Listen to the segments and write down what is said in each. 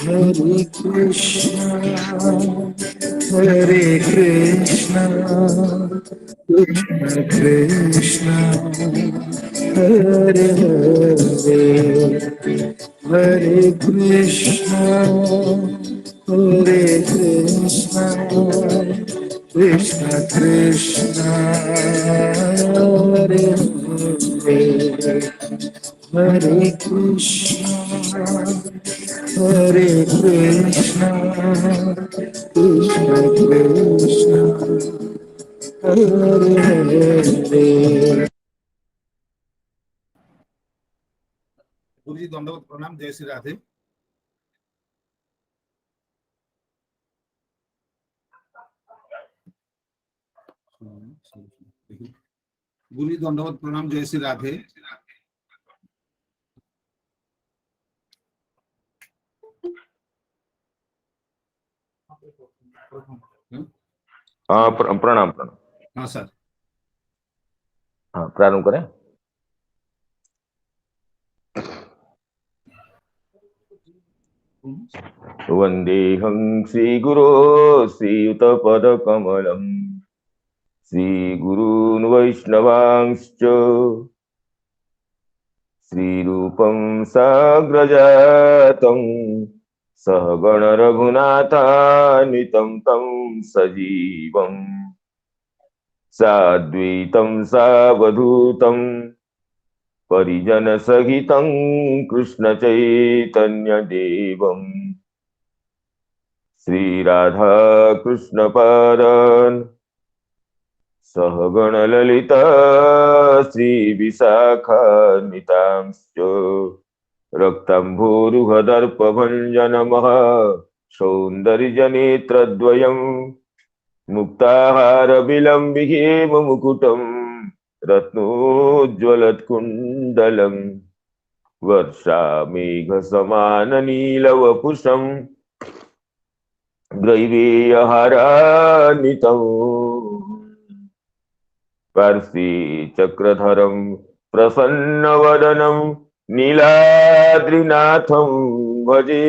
Hare Krishna, Hare Krishna, Krishna Krishna, Hare Hare, Hare Krishna, Hare Krishna, Krishna Krishna, Hare Hare, Hare Krishna, Hare Krishna, Krishna Krishna, Hare Hare। गुरु जी दंडवत प्रणाम। जय श्री राधे। गुरु जी दंडवत प्रणाम। जय श्री राधे। हाँ प्रणाम प्रणाम। हाँ सर। हाँ प्रारंभ करें। वंदेहं श्रीगुरो श्रीयुतपदकमलम् श्रीगुरून् वैष्णवांश्च श्रीरूपं साग्रजातं सहगण रघुनाथान्वितं तं सजीवम् साद्वैतं सावधूतं परिजन सहितं कृष्ण चैतन्य देवम् श्री राधा कृष्ण पादान् सहगण ललिता श्री विशाखान्वितांश्च रक्तंभोरुहदर्पभञ्जन महा सौन्दर्यनेत्रद्वयम् मुक्ताहार विलम्बिहेम मुकुटं रत्नोज्ज्वलत्कुण्डलम् वर्षामेघसमाननीलवपुषम् ग्रैवेयहारान्वितम् कर्षीचक्रधरं प्रसन्नवदनं नीलाद्रिनाथं भजे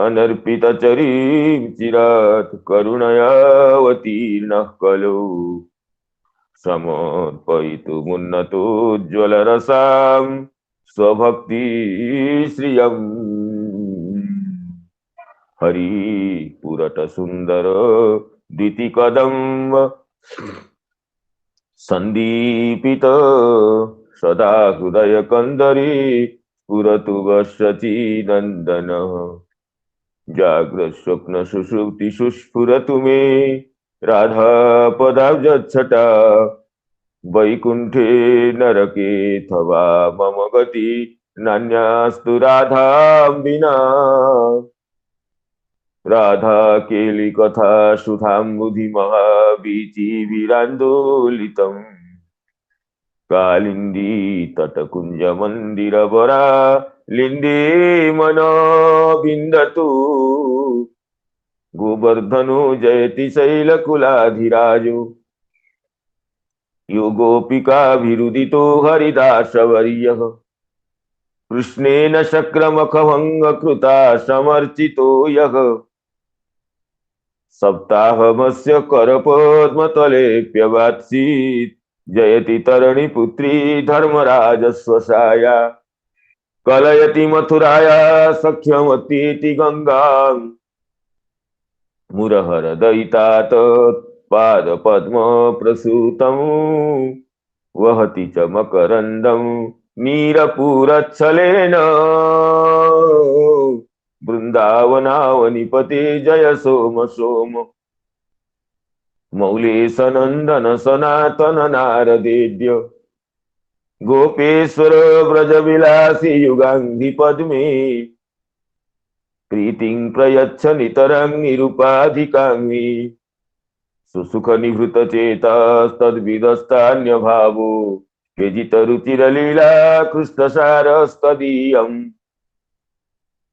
अनर्पितचरीं चिरात् करुणयावतीर्णः कलौ समर्पयितुमुन्नतोज्ज्वलरसां स्वभक्तिश्रियम् हरि पुरट सुंदर द्वितीकदम्ब संदीपित सदा हृदय कंदरी स्फुरतु वशची नंदन जाग्रत स्वप्न सुषुप्ति सुस्फुरतु मे राधा पदाब्जच्छटा वैकुंठे नरके थवा मम गति नान्यास्तु राधा विना राधा केली कथा सुधाम्बुधि महाबीची विरांदोलितम् कालिंदी तटकुंज मंदिर बरा लिंदी मनो बिंदतु गोवर्धनो जयति शैलकुलाधिराजो यो गोपिकाभिरुदितो हरिदासवर्यः कृष्णेन शक्रमखभंग कृता समर्चितो यः सप्ताहमस्य करपद्मतलेऽप्यवात्सीत् जयति तरणि पुत्री धर्मराजस्वसाया कलयति मथुराया सख्यमतीति गंगाम् मुरहर दयितात पादपद्म प्रसूतम् वहति च मकरन्दम् नीरपूरच्छलेन वृंदावनावनिपते जय सोम सोम मौलेश नंदन सनातन नारदेद्य गोपेश्वर व्रज विलासी युगांधि पद्मे प्रीतिं प्रयच्छ नितरं निरुपाधिकांगि सुसुख निवृत चेतस्तद्विदस्तान्य भावो व्यजित रुचिरलीला कृष्ण सारस्तदीयम्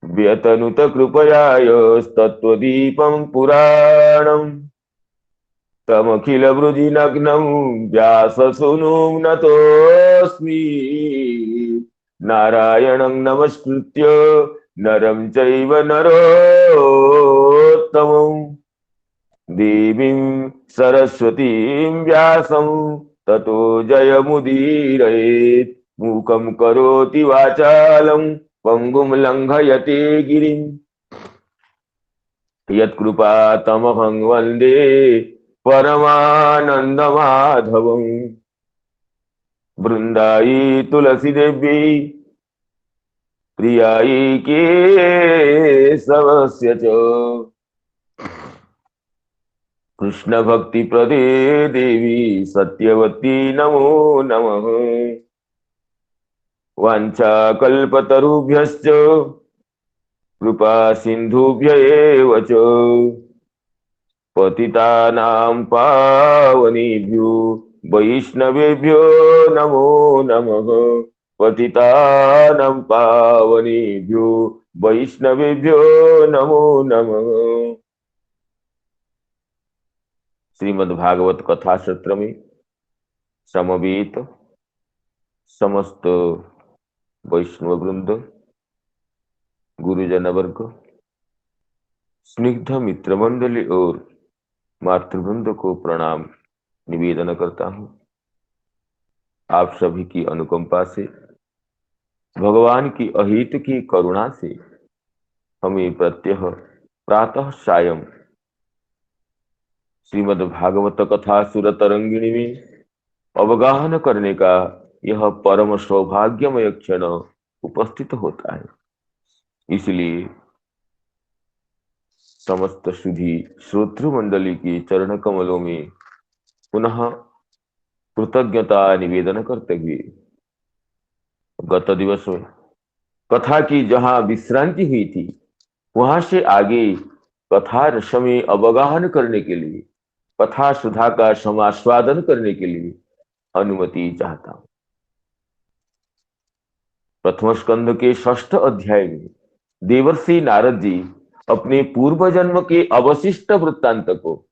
व्यतनुत कृपयायस्तत्त्वदीपं पुराणम् तमखिल वृजिनग्नं व्याससूनुं नतोऽस्मि नारायणं नमस्कृत्य नरं चैव नरोत्तमम् देवीं सरस्वतीं व्यासं ततो जयमुदीरयेत् मूकं करोति वाचालं पङ्गुं लङ्घयते गिरिं यत्कृपातमहं वन्दे परमानन्दमाधवं बृन्दायै तुलसीदेव्यै प्रियायै केशवस्य च कृष्ण भक्ति प्रदे देवी सत्यवती नमो नमः वाञ्छा कल्पतरुभ्यश्च कृपा सिन्धुभ्य एव च पतितानां पावनेभ्यो वैष्णवेभ्यो नमो नमः पतितानां पावनेभ्यो वैष्णवेभ्यो नमो नमः। श्रीमद्भागवत कथा सत्र में समवेत समस्त वैष्णव वृंद, गुरुजन वर्ग, स्निग्ध मित्र मंडली और मातृवृंद को प्रणाम निवेदन करता हूं। आप सभी की अनुकंपा से, भगवान की अहित की करुणा से हमें प्रत्यह प्रातः सायं श्रीमद् भागवत कथा सुर तरंगिणी में अवगाहन करने का यह परम सौभाग्यमय क्षण उपस्थित होता है। इसलिए समस्त सुधी श्रोतृ मंडली की चरण कमलों में पुनः कृतज्ञता निवेदन करते हुए गत दिवस में कथा की जहां विश्रांति हुई थी वहां से आगे कथा रस में अवगाहन करने के लिए, कथा सुधा का समास्वादन करने के लिए अनुमति चाहता हूं। प्रथम स्कंध के 6ठ अध्याय में देवर्षि नारद जी अपने पूर्व जन्म के अवशिष्ट वृत्तांत को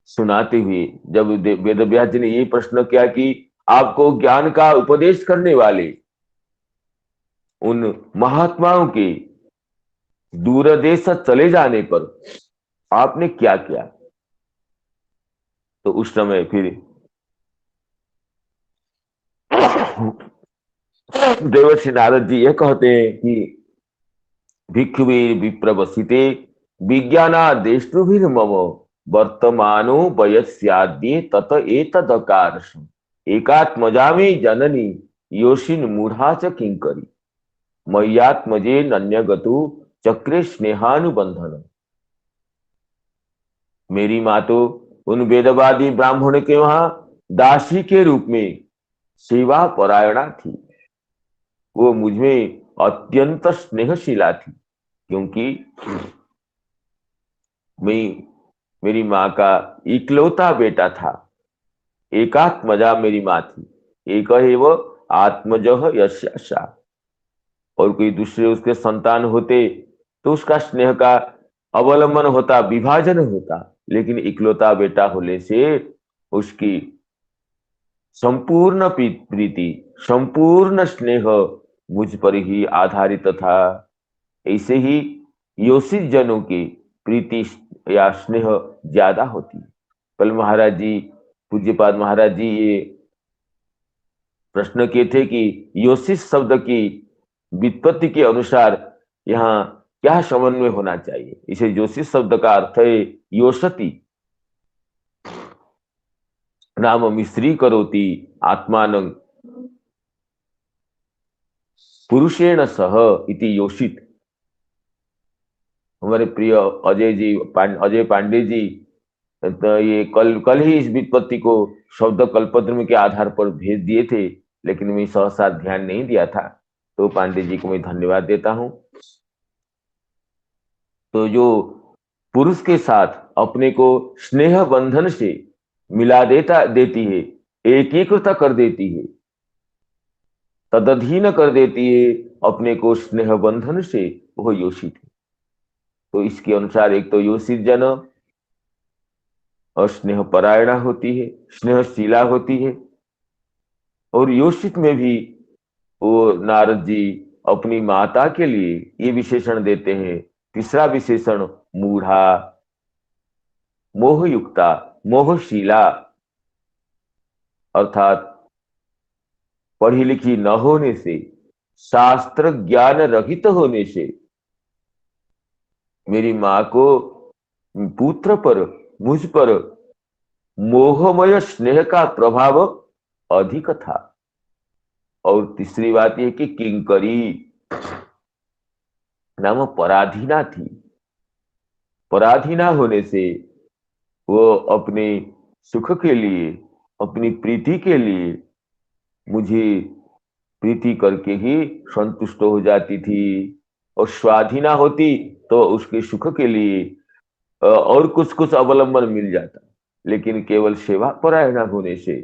सुनाते हुए जब वेदव्यास जी ने ये प्रश्न किया कि आपको ज्ञान का उपदेश करने वाले उन महात्माओं के दूरदेश चले जाने पर आपने क्या किया, तो उस समय फिर देवर्षि नारद जी ये कहते हैं कि भिक्षुवे विप्रवसिते विज्ञानादेष्टुभिर मम वर्तमानो वयस्याद्ये तत एतदकारसम् एकात्मजामे जननी योषिन मूढ़ा च किंकरी मय्यात्मजे नन्यगतु चक्रे स्नेहानुबंधन। मेरी माँ तो उन वेदवादी ब्राह्मण के वहां दासी के रूप में सेवा परायणा थी। वो मुझमें अत्यंत स्नेहशीला थी, क्योंकि मेरी माँ का इकलौता बेटा था। एकात्मजा मेरी माँ थी, एक है वो आत्मजः यस्यासा, और कोई दूसरे उसके संतान होते तो उसका स्नेह का अवलंबन होता, विभाजन होता, लेकिन इकलौता बेटा होने से उसकी संपूर्ण प्रीति, संपूर्ण स्नेह मुझ पर ही आधारित था। ऐसे ही योषित जनों की प्रीति या स्नेह ज्यादा होती है। कल महाराज जी, पूज्यपाद महाराज जी ये प्रश्न किए थे कि योषित शब्द की व्युत्पत्ति के अनुसार यहाँ क्या समन्वय होना चाहिए। इसे योषित शब्द का अर्थ है योषति, नाम मिश्री करोति आत्मानं पुरुषेण सह इति योषित। हमारे प्रिय अजय पांडे जी तो ये कल ही इस व्युत्पत्ति को शब्द कल्पद्रुम के आधार पर भेज दिए थे, लेकिन मैं सहसा ध्यान नहीं दिया था, तो पांडे जी को मैं धन्यवाद देता हूं। तो जो पुरुष के साथ अपने को स्नेह बंधन से मिला देती है, एकीकृत कर देती है, तदधीन कर देती है अपने को स्नेह बंधन से, वह योषित है। तो इसके अनुसार एक तो योषित जन और स्नेह परायणा होती है, स्नेहशीला होती है। और योषित में भी वो नारद जी अपनी माता के लिए ये विशेषण देते हैं, तीसरा विशेषण मूढ़ा, मोहयुक्ता, मोहशीला, अर्थात पढ़ी लिखी न होने से, शास्त्र ज्ञान रहित होने से मेरी मां को पुत्र पर, मुझ पर मोहमय स्नेह का प्रभाव अधिक था। और तीसरी बात यह कि किंकरी नाम पराधीना थी। पराधीना होने से वो अपने सुख के लिए, अपनी प्रीति के लिए मुझे प्रीति करके ही संतुष्ट हो जाती थी, और स्वाधीना होती तो उसके सुख के लिए और कुछ कुछ अवलंबन मिल जाता। लेकिन केवल सेवा परायणा होने से,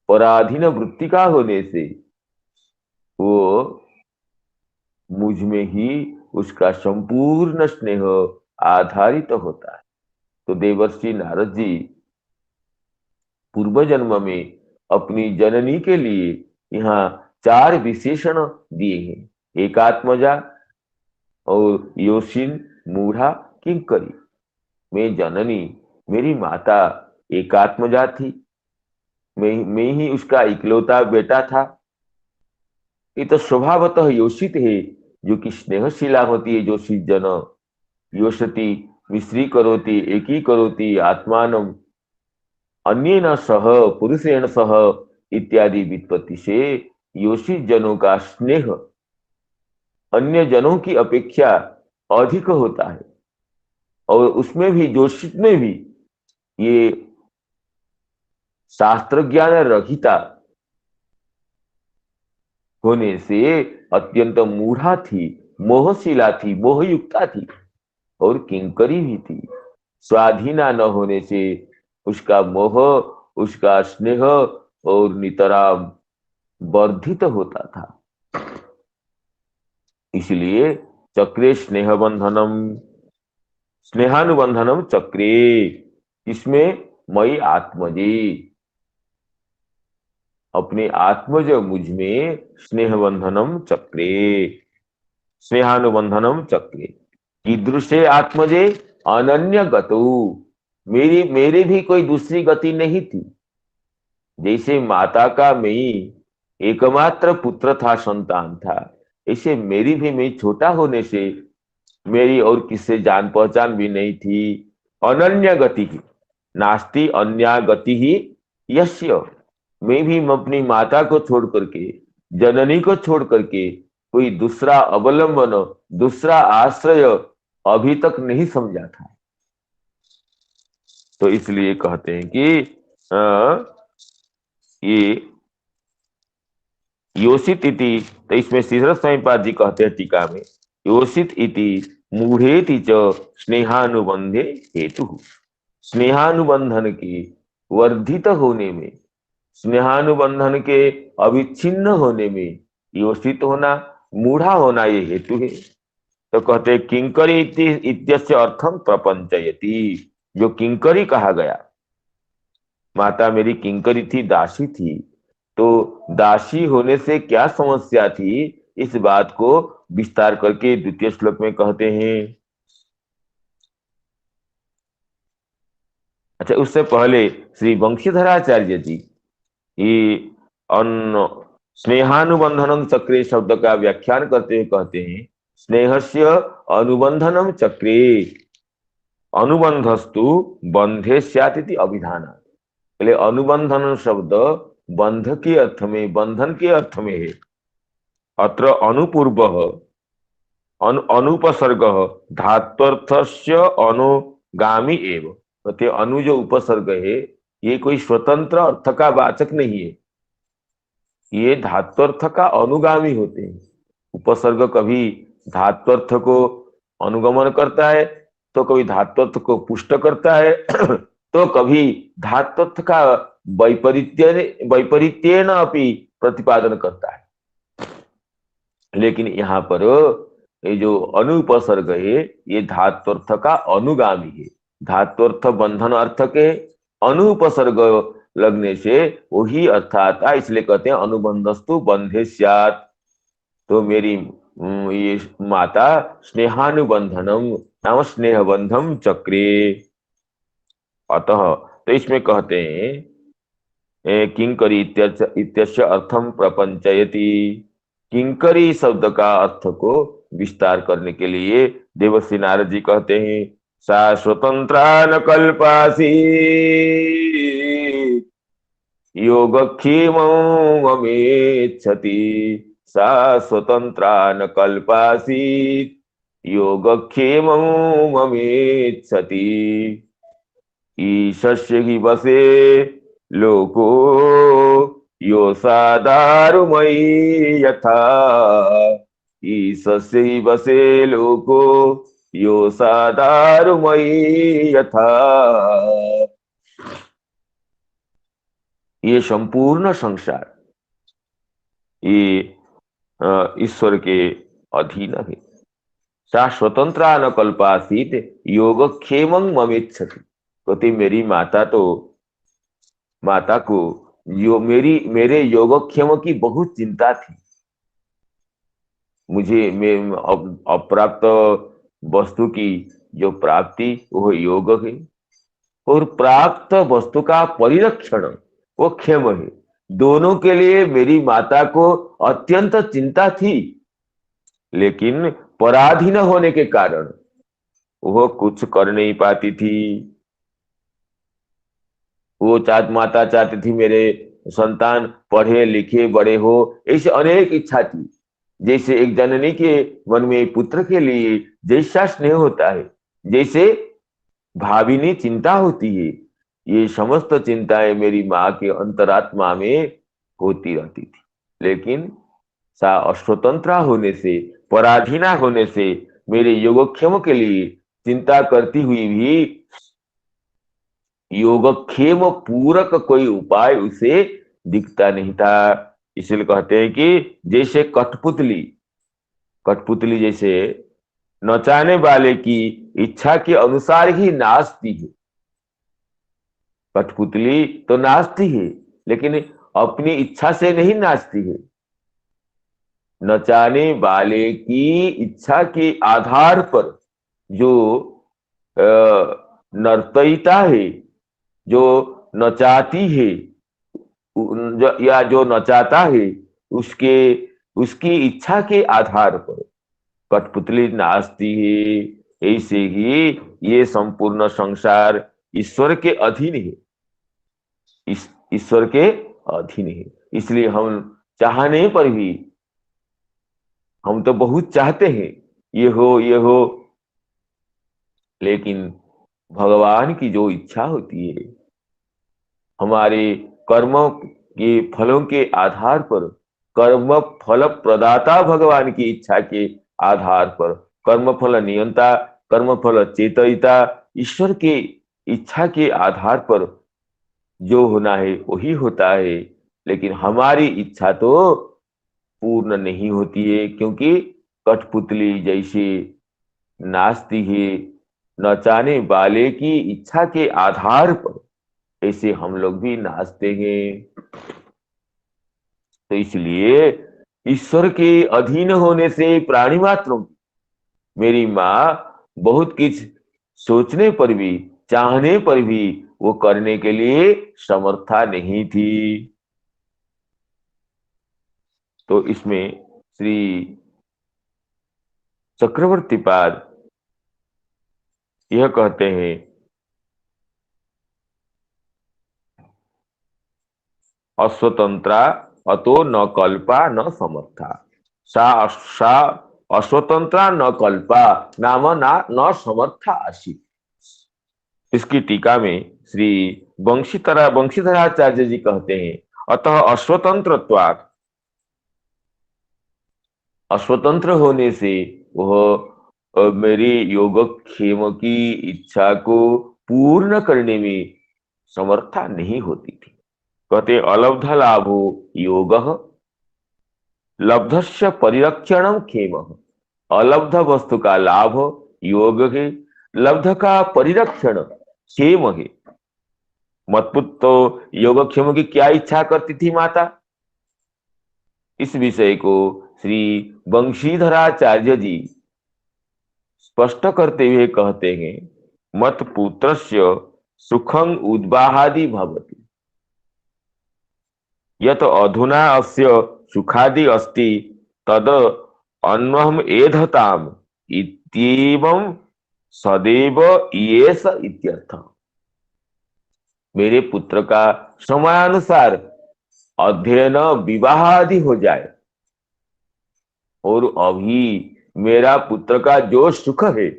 पराधीन वृत्ति का होने से वो मुझ में ही उसका संपूर्ण स्नेह आधारित होता है। तो देवर्षि नारद जी पूर्व जन्म में अपनी जननी के लिए यहाँ 4 विशेषण दिए हैं, एकात्मजा और योशिन, मूढ़ा, किंकरी। मैं जननी, मेरी माता एकात्मजा थी, मैं ही उसका इकलौता बेटा था। ये तो स्वभावतः योषित है, जो कि स्नेहशीला होती है। योषित जन योषति मिश्री करोति एकी करोति आत्मानम अन्येन सह पुरुषेण सह इत्यादि व्युत्पत्ति से योषित जनों का स्नेह अन्य जनों की अपेक्षा अधिक होता है। और उसमें भी, जोशित में भी, ये शास्त्र ज्ञान रहिता होने से अत्यंत मूढ़ा थी, मोहशीला थी, मोहयुक्ता थी, और किंकरी भी थी। स्वाधीना न होने से उसका मोह, उसका स्नेह और नितराम वर्धित होता था। इसलिए चक्रे स्नेह बंधनम, स्नेहानुबंधनम चक्रे, इसमें मई आत्मजे, अपने आत्मज मुझ में स्नेह बंधनम चक्रे, स्नेहानुबंधनम चक्रे, कीदृशे आत्मजे अनन्य गतु, मेरी भी कोई दूसरी गति नहीं थी। जैसे माता का मैं एकमात्र पुत्र था, संतान था, ऐसे मेरी भी, मैं छोटा होने से मेरी और किससे जान पहचान भी नहीं थी। अनन्य गति ही नास्ति अन्या गति ही यस्य, मैं भी अपनी माता को छोड़ करके, जननी को छोड़ करके कोई दूसरा अवलंबन, दूसरा आश्रय अभी तक नहीं समझा था। तो इसलिए कहते हैं कि ये योषित इति, तो इसमें श्रीधर स्वामीपाद जी कहते हैं टीका में, योषित इति मूढ़ेति च स्नेहानुबंधे हेतु, स्नेहानुबंधन के वर्धित होने में, स्नेहानुबंधन के अविच्छिन्न होने में योषित होना, मूढ़ा होना ये हेतु है। तो कहते हैं किंकरी इत्यस्य अर्थम प्रपंचयति, जो किंकरी कहा गया, माता मेरी किंकरी थी, दासी थी, तो दासी होने से क्या समस्या थी, इस बात को विस्तार करके द्वितीय श्लोक में कहते हैं। अच्छा, उससे पहले श्री वंशीधराचार्य जी ये अन्न स्नेहानुबंधनम चक्रे शब्द का व्याख्यान करते हुए कहते हैं, स्नेहस्य अनुबंधनम चक्रे, अनुबंधस्तु बंधे स्यात् इति अभिधानात्। पहले अनुबंधन शब्द बंध के अर्थ में, बंधन के अर्थ में है। अत्र अनुपूर्व अनुपसर्ग धात्वर्थस्य अनुगामी एव, कहते अनु जो उपसर्ग है ये कोई स्वतंत्र अर्थ का वाचक नहीं है, ये धात्वर्थ का अनुगामी होते हैं। उपसर्ग कभी धात्वर्थ को अनुगमन करता है, तो कभी धात्वत्व को पुष्ट करता है तो कभी धात्वत्व का वैपरीत्येन अपि प्रतिपादन करता है। लेकिन यहाँ पर ये जो अनुपसर्ग है ये धात्वर्थ का अनुगामी है। धात्वर्थ बंधन अर्थ के अनुपसर्ग लगने से वही अर्थ आता है, इसलिए कहते हैं अनुबंधस्तु बंधे स्यात्। तो मेरी ये माता स्नेहानुबंधनम नाम स्नेहबंधम चक्रे। अतः तो इसमें कहते हैं किंकरी इत्यस्य अर्थम प्रपंचयति। किंकरी शब्द का अर्थ को विस्तार करने के लिए देवर्षि नारद जी कहते हैं सा स्वतंत्रा न कल्पासी योगक्षेममेच्छति। सा स्वतंत्रा न कल्पासीत् योगक्षेममेच्छति। ईशस्य हि वसे लोको यो सादारुमयी यथा। ईशस्य हि वसे लोको यो सादारुमयी यथा। ये संपूर्ण संसार ये ईश्वर के अधीन है। सा स्वतंत्रा न कल्पासीत योगक्षेमं ममेच्छति। कहती मेरी माता को मेरे योगक्षेम की बहुत चिंता थी। मुझे अप्राप्त वस्तु की जो प्राप्ति वो योग है और प्राप्त वस्तु का परिरक्षण वो क्षेम है। दोनों के लिए मेरी माता को अत्यंत चिंता थी, लेकिन पराधीन होने के कारण वो कुछ कर नहीं पाती थी। वो माता चाहती थी मेरे संतान पढ़े लिखे बड़े हो, ऐसे अनेक इच्छा थी। जैसे एक जननी के मन में पुत्र के लिए जैसा स्नेह होता है, जैसे भाविनी चिंता होती है, ये समस्त चिंताएं मेरी माँ के अंतरात्मा में होती रहती थी। लेकिन सा अस्वतंत्रा होने से, पराधीना होने से मेरे योगक्षेम के लिए चिंता करती हुई भी योगक्षेम पूरक कोई उपाय उसे दिखता नहीं था। इसलिए कहते हैं कि जैसे कठपुतली जैसे नचाने वाले की इच्छा के अनुसार ही नाचती है। कठपुतली तो नाचती है लेकिन अपनी इच्छा से नहीं नाचती है। नचाने वाले की इच्छा के आधार पर जो नर्तयिता है, जो नचाती है या जो नचाता है, उसकी इच्छा के आधार पर कठपुतली नाचती है। ऐसे ही ये संपूर्ण संसार ईश्वर के अधीन है, ईश्वर के अधीन है। इसलिए हम चाहने पर भी, हम तो बहुत चाहते हैं ये हो, लेकिन भगवान की जो इच्छा होती है, हमारे कर्मों के फलों के आधार पर, कर्म फल प्रदाता भगवान की इच्छा के आधार पर, कर्म फल नियंता, कर्म फल चेतयिता ईश्वर के इच्छा के आधार पर जो होना है वही होता है। लेकिन हमारी इच्छा तो पूर्ण नहीं होती है, क्योंकि कठपुतली जैसे नाचती है नचाने वाले की इच्छा के आधार पर, ऐसे हम लोग भी नाचते हैं। तो इसलिए ईश्वर के अधीन होने से प्राणी मात्रों की मेरी माँ बहुत कुछ सोचने पर भी, चाहने पर भी वो करने के लिए समर्था नहीं थी। तो इसमें श्री चक्रवर्ती पाद यह कहते हैं अस्वतंत्रा अतो न कल्पा न समर्था। सा अस्वतंत्रा न कल्पा नाम न समर्था आसी। इसकी टीका में श्री वंशीधराचार्य जी कहते हैं अतः अस्वतंत्र होने से वह और मेरी योगक्षेम की इच्छा को पूर्ण करने में समर्था नहीं होती थी। कहते अलब्ध लाभो योग, लब्धस्य परिरक्षणम क्षेम। अलब्ध वस्तु का लाभ योग है, लब्ध का परिरक्षण क्षेम है। मतपुत तो योगक्षेम की क्या इच्छा करती थी माता? इस विषय को श्री वंशीधराचार्य जी स्पष्ट करते हुए कहते हैं, मत पुत्रस्य सुखं उद्वाहादि भवति, यत अधुना अस्य सुखादि अस्ति तद अन्वहम एधताम इत्येवं सदैव येष इत्यर्थ। मेरे पुत्र का समयानुसार अध्ययन विवाह आदि हो जाए और अभी मेरा पुत्र का जो सुख है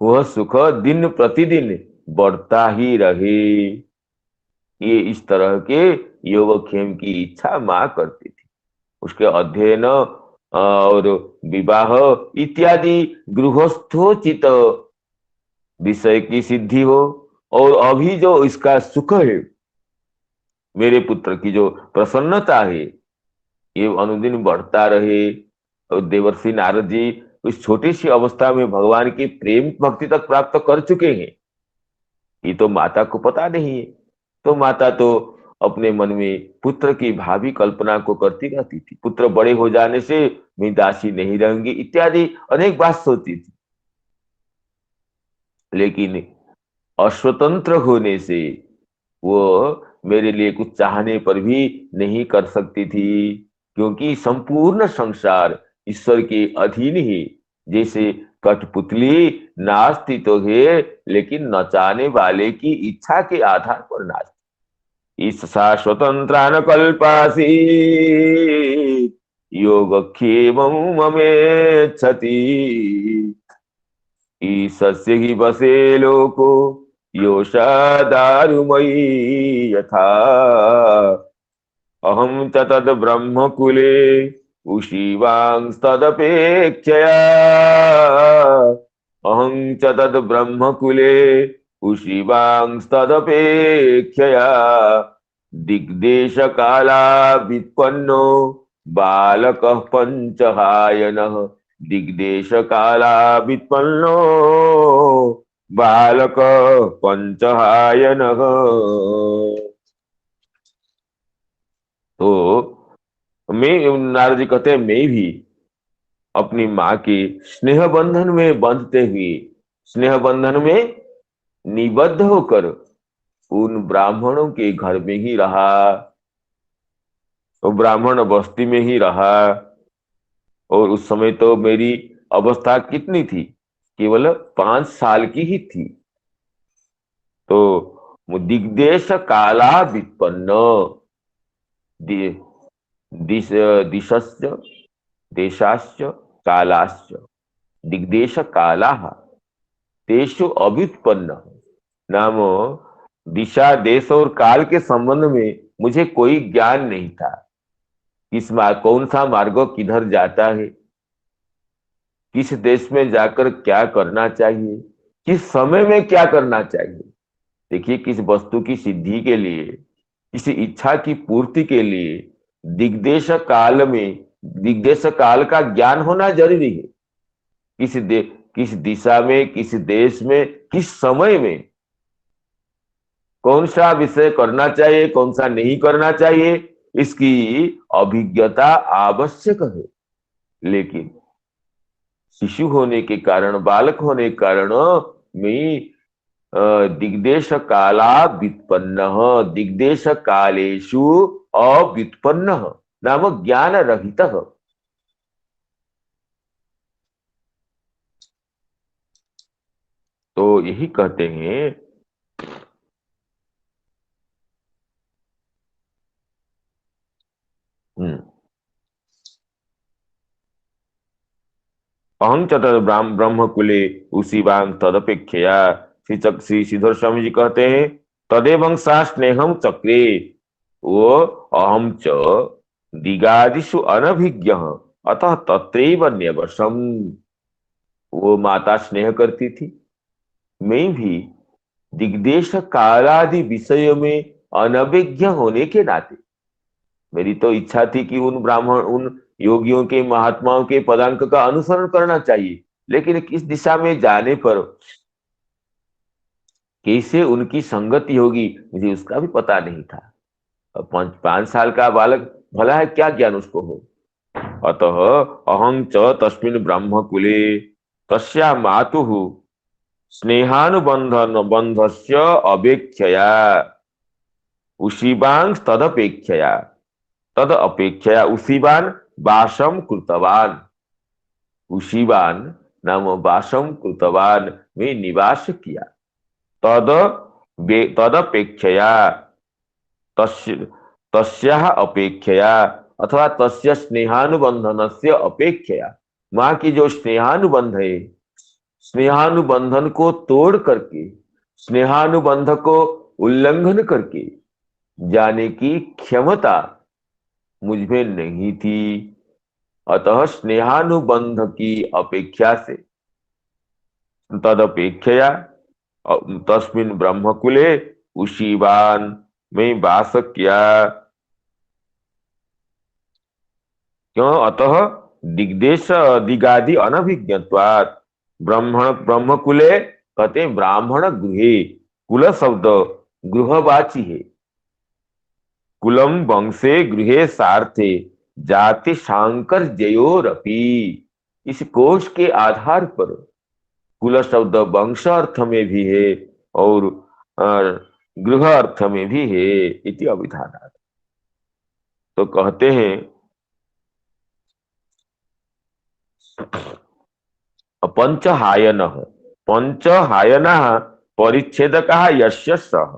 वह सुख दिन प्रतिदिन बढ़ता ही रहे, ये इस तरह के योगक्षेम की इच्छा मां करती थी। उसके अध्ययन और विवाह इत्यादि गृहस्थोचित विषय की सिद्धि हो, और अभी जो इसका सुख है, मेरे पुत्र की जो प्रसन्नता है, ये अनुदिन बढ़ता रहे। और देवर्षि नारद जी इस छोटी सी अवस्था में भगवान की प्रेम भक्ति तक प्राप्त कर चुके हैं, ये तो माता को पता नहीं है। तो माता तो अपने मन में पुत्र की भावी कल्पना को करती रहती थी। पुत्र बड़े हो जाने से मैं दासी नहीं रहूंगी इत्यादि अनेक बात सोचती थी, लेकिन अस्वतंत्र होने से वो मेरे लिए कुछ चाहने पर भी नहीं कर सकती थी, क्योंकि संपूर्ण संसार ईश्वर के अधीन ही। जैसे कठपुतली नाचती तो है, लेकिन नचाने वाले की इच्छा के आधार पर नाचती। इस स्वतंत्र न कल्पासी योगक्षेमं ममेच्छति, ईशस्य हि वसे लोको योषा दारुमयी यथा, अहं च तद् ब्रह्मकुले उषिवांस्तदपेक्षया, अहं च तद् ब्रह्मकुले उषिवांस्तदपेक्षया, दिग्देश काला वित्पन्नो बालकः पंचहायनः, दिग्देश काला वित्पन्नो बालक पंचहायनः। तो मैं, नारद जी कहते हैं, मैं भी अपनी माँ के स्नेह बंधन में बंधते हुए, स्नेह बंधन में निबद्ध होकर उन ब्राह्मणों के घर में ही रहा, तो ब्राह्मण बस्ती में ही रहा। और उस समय तो मेरी अवस्था कितनी थी? केवल 5 साल की ही थी। तो दिग्देश काला वित्पन्न, दिशश्च देशाश्च कालाश्च दिग्देश काला तेषु अव्युत्पन्न। नाम दिशा, देश और काल के संबंध में मुझे कोई ज्ञान नहीं था। कौन सा मार्ग किधर जाता है, किस देश में जाकर क्या करना चाहिए, किस समय में क्या करना चाहिए। देखिए, किस वस्तु की सिद्धि के लिए, किसी इच्छा की पूर्ति के लिए दिग्देश काल में, दिग्देश काल का ज्ञान होना जरूरी है। किस दिशा में, किस देश में, किस समय में कौन सा विषय करना चाहिए, कौन सा नहीं करना चाहिए, इसकी अभिज्ञता आवश्यक है। लेकिन शिशु होने के कारण, बालक होने के कारण मैं दिग्देश काला व्युत्पन्न, दिग्देश कालेषु अव्युत्पन्न नाम ज्ञान रहित। तो यही कहते हैं, अहं च तद ब्रह्मकुले उसीवांग तदपेक्षया। श्री श्रीधर स्वामी जी कहते हैं, तदेवं सा स्नेहम चक्रे, वो अहम च दिगादिषु अनभिज्ञ अतः तत्रैव न्यवसम्। वो माता स्नेह करती थी। मैं भी दिग्देश कालादि विषयों में अनभिज्ञ होने के नाते मेरी तो इच्छा थी कि उन योगियों के महात्माओं के पदांक का अनुसरण करना चाहिए, लेकिन किस दिशा में जाने पर कैसे उनकी संगति होगी मुझे उसका भी पता नहीं था। अब 5 साल का बालक, भला है क्या ज्ञान उसको हो। अतः अहं च तस्मिन् ब्रह्मकुले तस्या मातुः स्नेहानुबंधन बंधस्य अपेक्षया उशीबांग तद अपेक्षया उसीबान वासम कृतवान। उशीबान नाम वासम कृतवान में निवास किया। तद तदपेक्षया तस्य तस्याः अपेक्षया अथवा तस्य स्नेहानुबंधनस्य अपेक्षया, माँ की जो स्नेहानुबंध है, स्नेहानुबंधन को तोड़ करके, स्नेहानुबंध को उल्लंघन करके जाने की क्षमता मुझमें नहीं थी। अतः स्नेहानुबंध की अपेक्षा से तदपेक्षया तस्मिन् ब्रह्मकुले उशीवान में वास किया। क्यों? अतः दिग्देश दिगादि अनभिज्ञत्वात् ब्रह्मकुले कहते हैं ब्राह्मण गृहे। कुल शब्द गृहवाची है। कुलम वंशे गृहे सार्थे जाति शांकर जयोरपि। इस कोश के आधार पर कुल शब्द वंश अर्थ में भी है और गृह अर्थ में भी है इति अभिधानात्। तो कहते हैं पंचहायन, पंचहायन परिच्छेदक यस्य सः।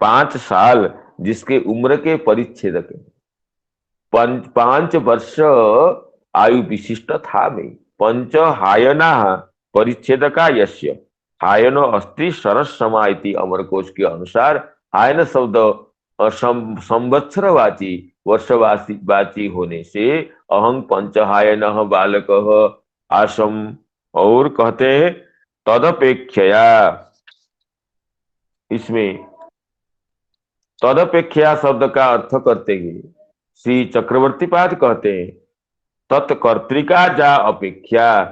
5 साल जिसके उम्र के परिच्छेदक है। 5 वर्ष आयु विशिष्ट था मैं। पंचहायना परिच्छेदका यस्य। हायन अस्ति सरस समा इति अमरकोश के अनुसार हायन शब्द संवत्सरवाची वर्षवाची होने से अहं पंचहायन बालक आसम। और कहते हैं तदपेक्षया, इसमें तदपेक्षया शब्द का अर्थ करते हैं श्री चक्रवर्ती पाद कहते हैं तत्कर्तृका जा अपेक्षा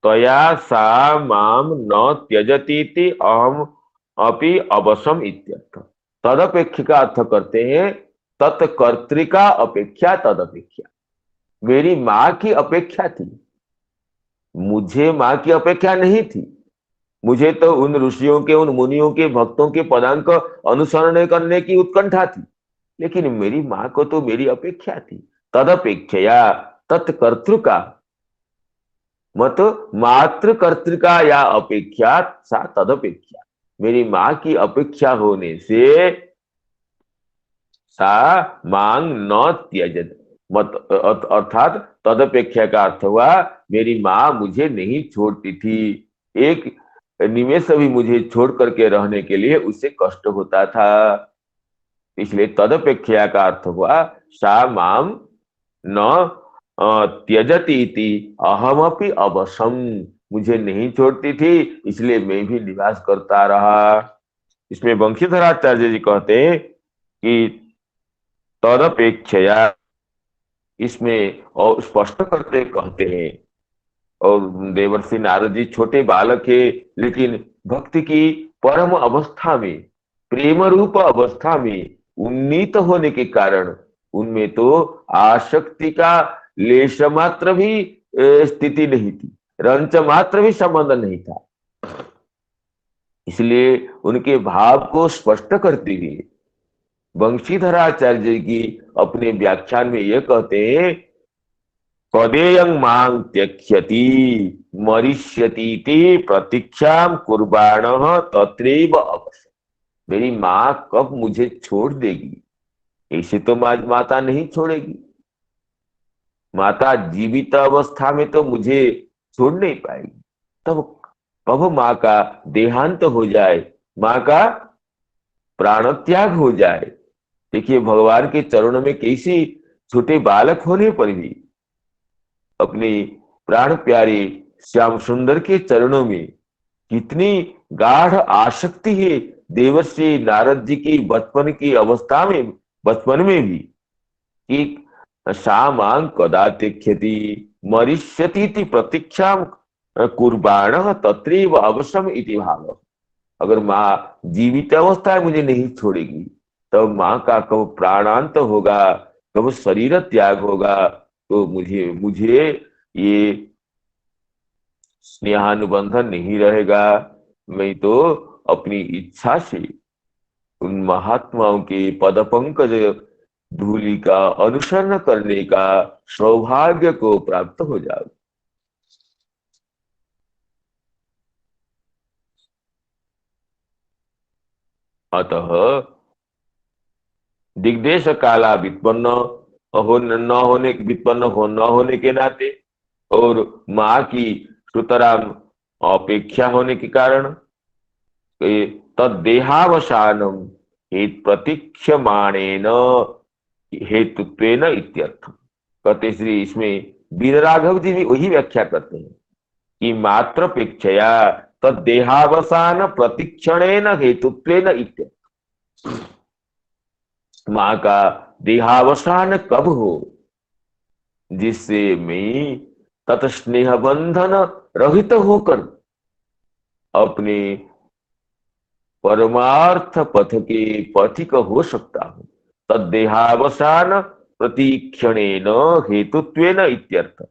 तया सा माम न त्यजतीति अहम अपि अवसम इत्यर्थ। तदपेक्ष का अर्थ करते हैं तत्कर्तृका अपेक्षा तदपेक्षा। मेरी माँ की अपेक्षा थी, मुझे माँ की अपेक्षा नहीं थी। मुझे तो उन ऋषियों के, उन मुनियों के, भक्तों के पदांक अनुसरण करने की उत्कंठा थी, लेकिन मेरी माँ को तो मेरी अपेक्षा थी। तदपेक्षया तत्कर्तृका मत मातृकर्तृका या अपेक्षा सा तदपेक्षा। मेरी माँ की अपेक्षा होने से सा मांग न त्यजत मत अर्थात तदपेक्षा का अर्थ हुआ मेरी माँ मुझे नहीं छोड़ती थी। एक निमेष भी मुझे छोड़ करके रहने के लिए उसे कष्ट होता था। इसलिए तदपेक्षा का अर्थ हुआ सा माम न त्यजती इति अहमपि अवसम। मुझे नहीं छोड़ती थी इसलिए मैं भी निवास करता रहा। इसमें बंशीधराचार्य जी कहते हैं कि तदपेक्षया, इसमें और स्पष्ट करते कहते हैं, और देवर्षि नारद जी छोटे बालक है लेकिन भक्ति की परम अवस्था में, प्रेम रूप अवस्था में उन्नीत होने के कारण उनमें तो आसक्ति का लेश मात्र भी स्थिति नहीं थी, रंच मात्र भी संबंध नहीं था। इसलिए उनके भाव को स्पष्ट करते हुए वंशीधराचार्य की अपने व्याख्यान में यह कहते हैं कदेयं मां त्यक्ष्यति मरिष्यति प्रतीक्षां कुर्बाणः तत्रैव अवश्य। मेरी माँ कब मुझे छोड़ देगी? ऐसे तो माता नहीं छोड़ेगी। माता जीवित अवस्था में तो मुझे छोड़ नहीं पाएगी। तब कब माँ का देहांत हो जाए, माँ का प्राण त्याग हो जाए। देखिए भगवान के चरणों में कैसी छोटे बालक होने पर भी अपनी प्राण प्यारी श्याम सुंदर के चरणों में कितनी गाढ़ आसक्ति है। देवर्षि नारद जी की बचपन की अवस्था में, बचपन में भी, कि सामां कदा तिष्ठति मरिष्यति प्रतीक्षा कुर्बाण तत्रैव अवश्यम इति भाव। अगर माँ जीवित अवस्था है मुझे नहीं छोड़ेगी, तब माँ का कब प्राणांत होगा, कब शरीर त्याग होगा, तो मुझे मुझे ये स्नेहानुबंधन नहीं रहेगा। मैं तो अपनी इच्छा से उन महात्माओं के पद पंकज धूलि का अनुसरण करने का सौभाग्य को प्राप्त हो जाओ। अतः दिग्देश काला वित्पन्न न होने के नाते, और माँ की सुतराम अपेक्षा होने के कारण तदेहावसानम हेत प्रतीक्षमाणेन हेतुत्वेन इत्यर्थ। कहते श्री इसमें वीर राघव जी भी वही व्याख्या करते हैं कि मात्रपेक्षया तदेहावसान प्रतीक्षणेन हेतुत्वेन इत्यर्थ। माँ का देहावसान कब हो, जिससे मैं तत्स्नेह बंधन रहित होकर अपने परमार्थ पथ के पथिक हो सकता हूं। तद्देहावसान प्रतीक्षणेन हेतुत्वेन इत्यर्थ।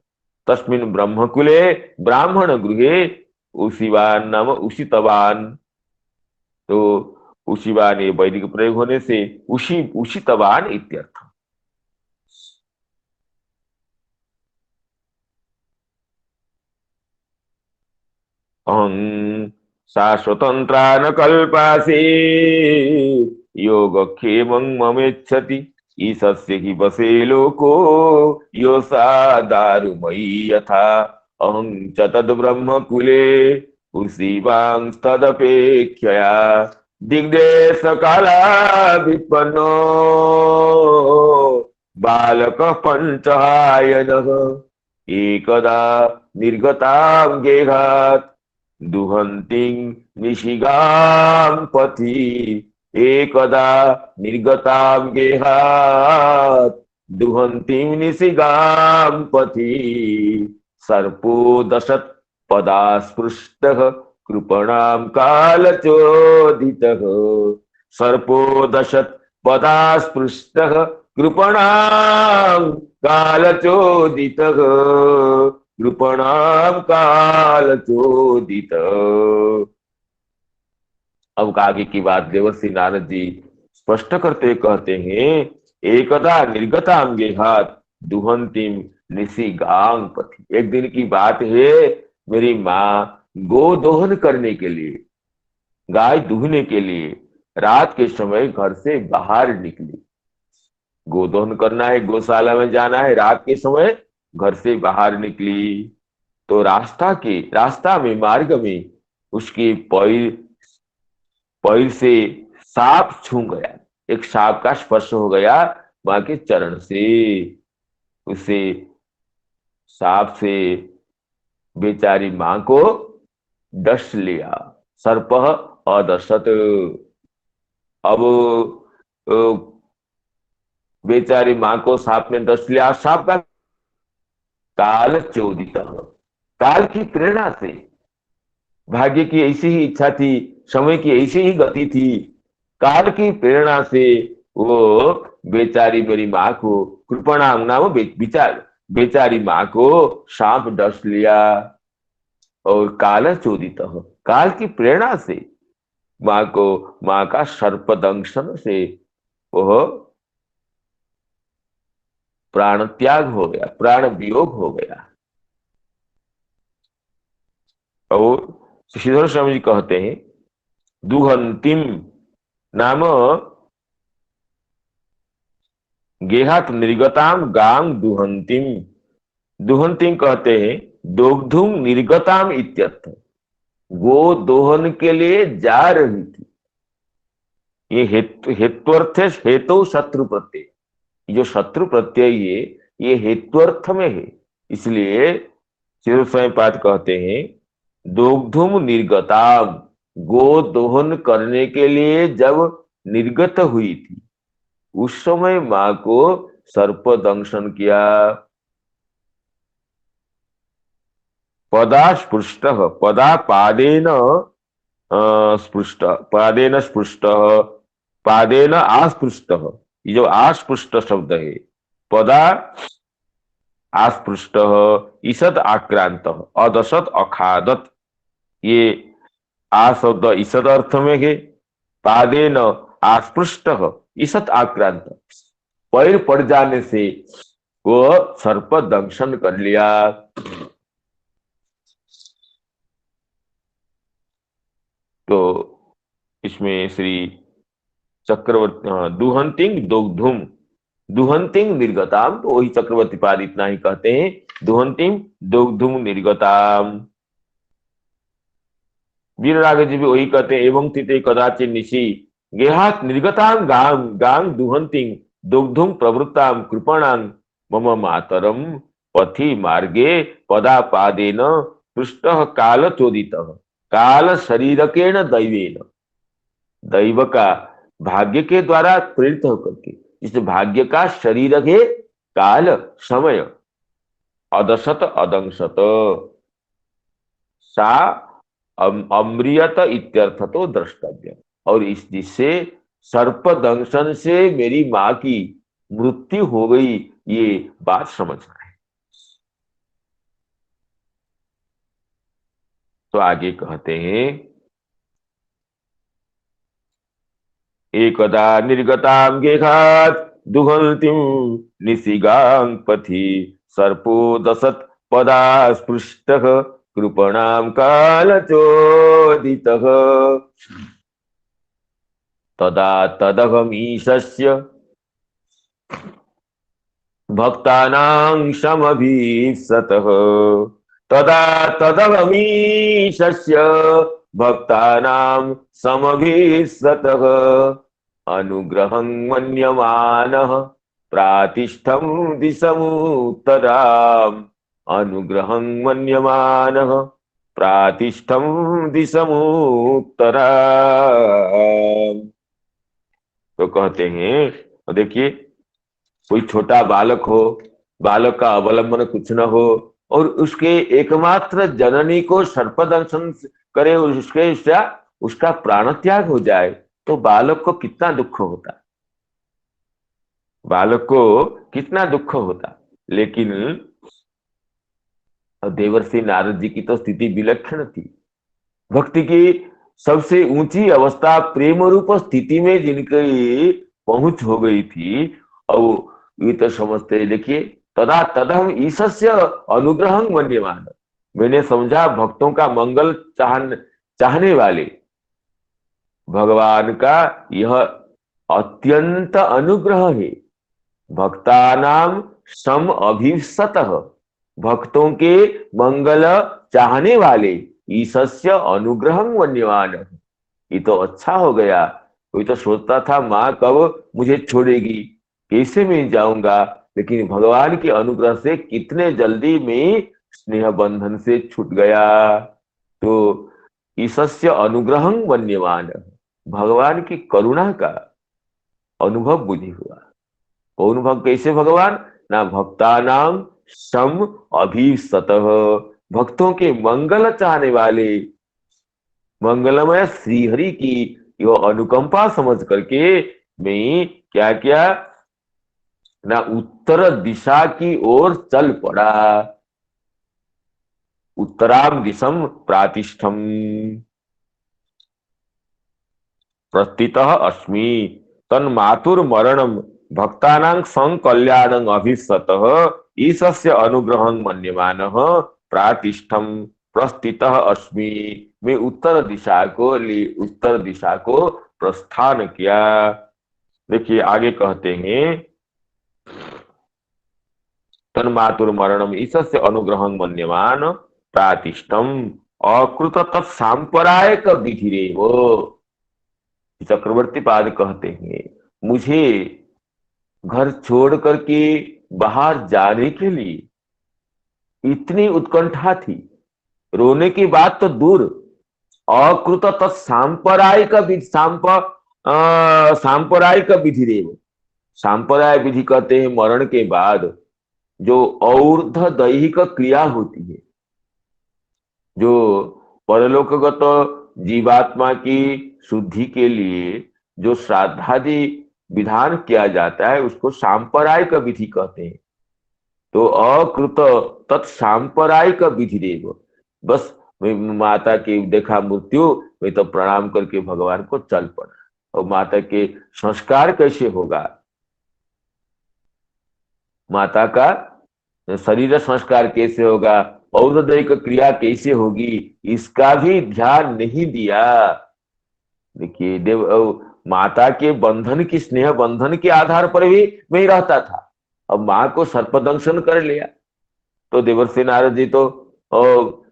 तस्मिन् ब्रह्मकुले ब्राह्मण गृहे उशिवान नाम उषितवान। तो उशिवान ये वैदिक प्रयोग होने से उषितवान इत्यर्थ। अहं शाश्वतंत्रा न कल्पासे योगक्षेमं ममेच्छति ईशस्य हि वसे लोको यो सा दारुमयी यथा अहं च तद्ब्रह्मकुले उषिवांस्तदपेक्षया दिग्देश काला विपन्नो बालकः पञ्चहायनः एकदा निर्गतां गेहात् दुहन्तीं निशिगां पथि एकदा निर्गतां गेहात् दुहन्तीं निशिगां पथि सर्पो दशत् पदास्पृष्टः कृपणां कालचोदितः सर्पो दशत् पदास्पृष्टः कृपणां कालचोदितः कृपणाम कालचोदित। अब आगे की बात देवर्षि नारद जी स्पष्ट करते कहते हैं, एकदा निर्गताम गेहात दुहंतिम निशिगांग पथि। एक दिन की बात है, मेरी माँ गो दोहन करने के लिए, गाय दूहने के लिए रात के समय घर से बाहर निकली। गोदोहन करना है, गौशाला में जाना है, रात के समय घर से बाहर निकली तो रास्ता में, मार्ग में उसके पैर पैर से सांप छू गया। एक सांप का स्पर्श हो गया मां के चरण से। उसे सांप से बेचारी मां को डस लिया। सर्प अदशत। अब बेचारी मां को सांप ने डस लिया। सांप का काल चोदित, काल की प्रेरणा से, भाग्य की ऐसी ही इच्छा थी, समय की ऐसी ही गति थी, काल की प्रेरणा से वो बेचारी मेरी माँ को कृपणांग नाम बेचारी माँ को सांप डस लिया। और काल चोदित, काल की प्रेरणा से माँ का सर्पदंशन से वह प्राण त्याग हो गया, प्राण वियोग हो गया। और श्रीधर स्वामी जी कहते हैं, दुहंतिम नाम गेहात निर्गताम गांग दुहंतिम। दुहंतिम कहते हैं दोग्धुम निर्गताम इत्यर्थ। गो दोहन के लिए जा रही थी। ये हेत्वर्थ हेतु शत्रु प्रत्यय, जो शत्रु प्रत्यय ये हेत्वर्थ में है, इसलिए शिव स्वयंपाद कहते हैं, दोग्धुम निर्गताम, गो दोहन करने के लिए जब निर्गत हुई थी, उस समय मां को सर्प दंशन किया। पदा स्पृष्ट, पदा पादेन स्पृष्ट, पादेन स्पृष्ट, पादेन आस्पृष्ट। ये जो आस्पृष्ट शब्द है, पदा आस्पृष्ट, ईषद आक्रांत, अदसत अखादत, ये आ शब्द ईषद अर्थ में है। पादेन आस्पृष्ट, ईषद आक्रांत, पैर पड़ जाने से वो सर्प दंशन कर लिया। तो इसमें श्री चक्रवर्ती दुहंतिंग दोग्धुम, दुहंतिंग निर्गताम, तो वही चक्रवर्ती पाद इतना ही कहते हैं, दुहंतिंग दोग्धुम निर्गताम। वीरराघव जी भी वही कहते हैं, एवं तिते कदाचित निशि गेहात निर्गताम गांग गांग दुहंतिंग दुग्धुम प्रवृत्ताम कृपणांग मम मातरम पथि मार्गे पदा पादेन पृष्ठ काल चोदित, काल शरीरकेण दैवेन, दैव का भाग्य के द्वारा प्रेरित होकर के, इस भाग्य का शरीर है काल समय, अदसत अदंसत, सा अम्रियत इत्यर्थ तो द्रष्टव्य, और इस जिससे सर्प दंशन से मेरी मां की मृत्यु हो गई, ये बात समझना है। तो आगे कहते हैं, एकदा निर्गतां गेहात् दुहंतिं निशिगां पथि सर्पो दशत पदा स्पृष्टः कृपणां कालचोदितः, तदा तदहमीशस्य भक्तानां समभीप्सतः, तदा तदहमीशस्य भक्तानां समभीप्सतः, अनुग्रहं मन्यमानः प्रातिष्ठं दिशमुत्तराम्, अनुग्रहं मन्यमानः प्रातिष्ठं दिशमुत्तराम्। तो कहते हैं, देखिए कोई छोटा बालक हो, बालक का अवलंबन कुछ न हो, और उसके एकमात्र जननी को सर्पदंशन करे, उसका प्राण त्याग हो जाए, तो बालक को कितना दुख होता, बालक को कितना दुख होता। लेकिन देवर्षि नारद जी की तो स्थिति विलक्षण थी। भक्ति की सबसे ऊंची अवस्था प्रेम रूप स्थिति में जिनकी पहुंच हो गई थी, और ये तो समझते, देखिए तदा तदहम ईशस्य अनुग्रहं मन्यमान, मैंने समझा भक्तों का मंगल चाहने वाले भगवान का यह अत्यंत अनुग्रह है। भक्तानाम सम अभिसतः, भक्तों के मंगल चाहने वाले ईशस्य अनुग्रहं मन्यमान, ये तो अच्छा हो गया। कोई तो सोचता था माँ कब मुझे छोड़ेगी, कैसे मैं जाऊंगा, लेकिन भगवान के अनुग्रह से कितने जल्दी मैं स्नेह बंधन से छूट गया। तो ईशस्य अनुग्रहं मन्यमान, भगवान की करुणा का अनुभव मुझे हुआ। अनुभव कैसे भगवान ना, भक्तानाम सम अभिसतः, भक्तों के मंगल चाहने वाले मंगलमय श्रीहरि की यो अनुकंपा समझ करके मैं क्या किया ना, उत्तर दिशा की ओर चल पड़ा। उत्तराम दिशम प्रातिष्ठम प्रस्थितः अस्मि, तन्मातुर मरणम भक्तानां संकल्याणं अभिसतः ईशस्य अनुग्रहं मन्यमानः प्रातिष्ठम प्रस्थितः अस्मि, मैं उत्तर दिशा को प्रस्थान किया। देखिए आगे कहते हैं, तन्मातुर मरणम ईशस्य अनुग्रहं मन्यमान प्रातिष्ठम अकृत तत्सांपरायक विधिरेव। चक्रवर्ती पाद कहते हैं, मुझे घर छोड़ करके बाहर जाने के लिए इतनी उत्कंठा थी, रोने की बात तो दूर, अकृत तत्सांप्रदायिक सांप्रदायिक विधि रेव। सांप्रदाय विधि कहते हैं मरण के बाद जो और्ध दैहिक क्रिया होती है, जो परलोकगत जीवात्मा की शुद्धि के लिए जो श्राद्धादि विधान किया जाता है उसको सांप्रदायिक विधि कहते हैं। तो अकृत तत्सांप्रदायिक विधि रेव। बस मैं माता की देखा मृत्यु, मैं तो प्रणाम करके भगवान को चल पड़ा। और माता के संस्कार कैसे होगा, माता का शरीर संस्कार कैसे होगा, औददैहिक क्रिया कैसे होगी, इसका भी ध्यान नहीं दिया। देखिए देव माता के बंधन की, स्नेह बंधन के आधार पर भी मैं रहता था, अब माँ को सर्पदंशन कर लिया। तो देवर्षि नारद जी तो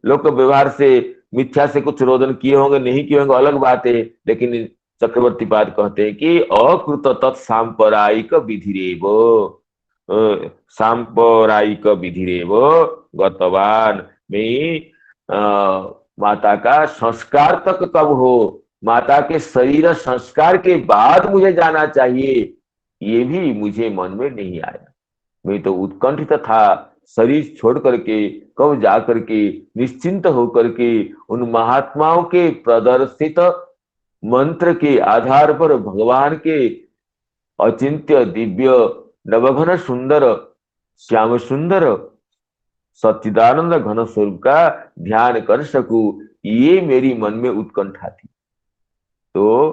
लोक व्यवहार से मिथ्या से कुछ रोदन किए होंगे नहीं किए होंगे अलग बात है, लेकिन चक्रवर्ती पाद कहते हैं कि अकृत तत्सांप्रदायिक विधिरेव, सांप्रदायिक विधिरेव गतवान। मैं माता का संस्कार तक कब हो, माता के शरीर संस्कार के बाद मुझे जाना चाहिए, ये भी मुझे मन में नहीं आया। मैं तो उत्कंठित था, शरीर छोड़ करके कब जा करके निश्चिंत होकर के उन महात्माओं के प्रदर्शित मंत्र के आधार पर भगवान के अचिंत्य दिव्य नवघन सुंदर श्याम सुंदर सच्चिदानंद घन स्वरूप का ध्यान कर सकूं, ये मेरी मन में उत्कंठा थी। तो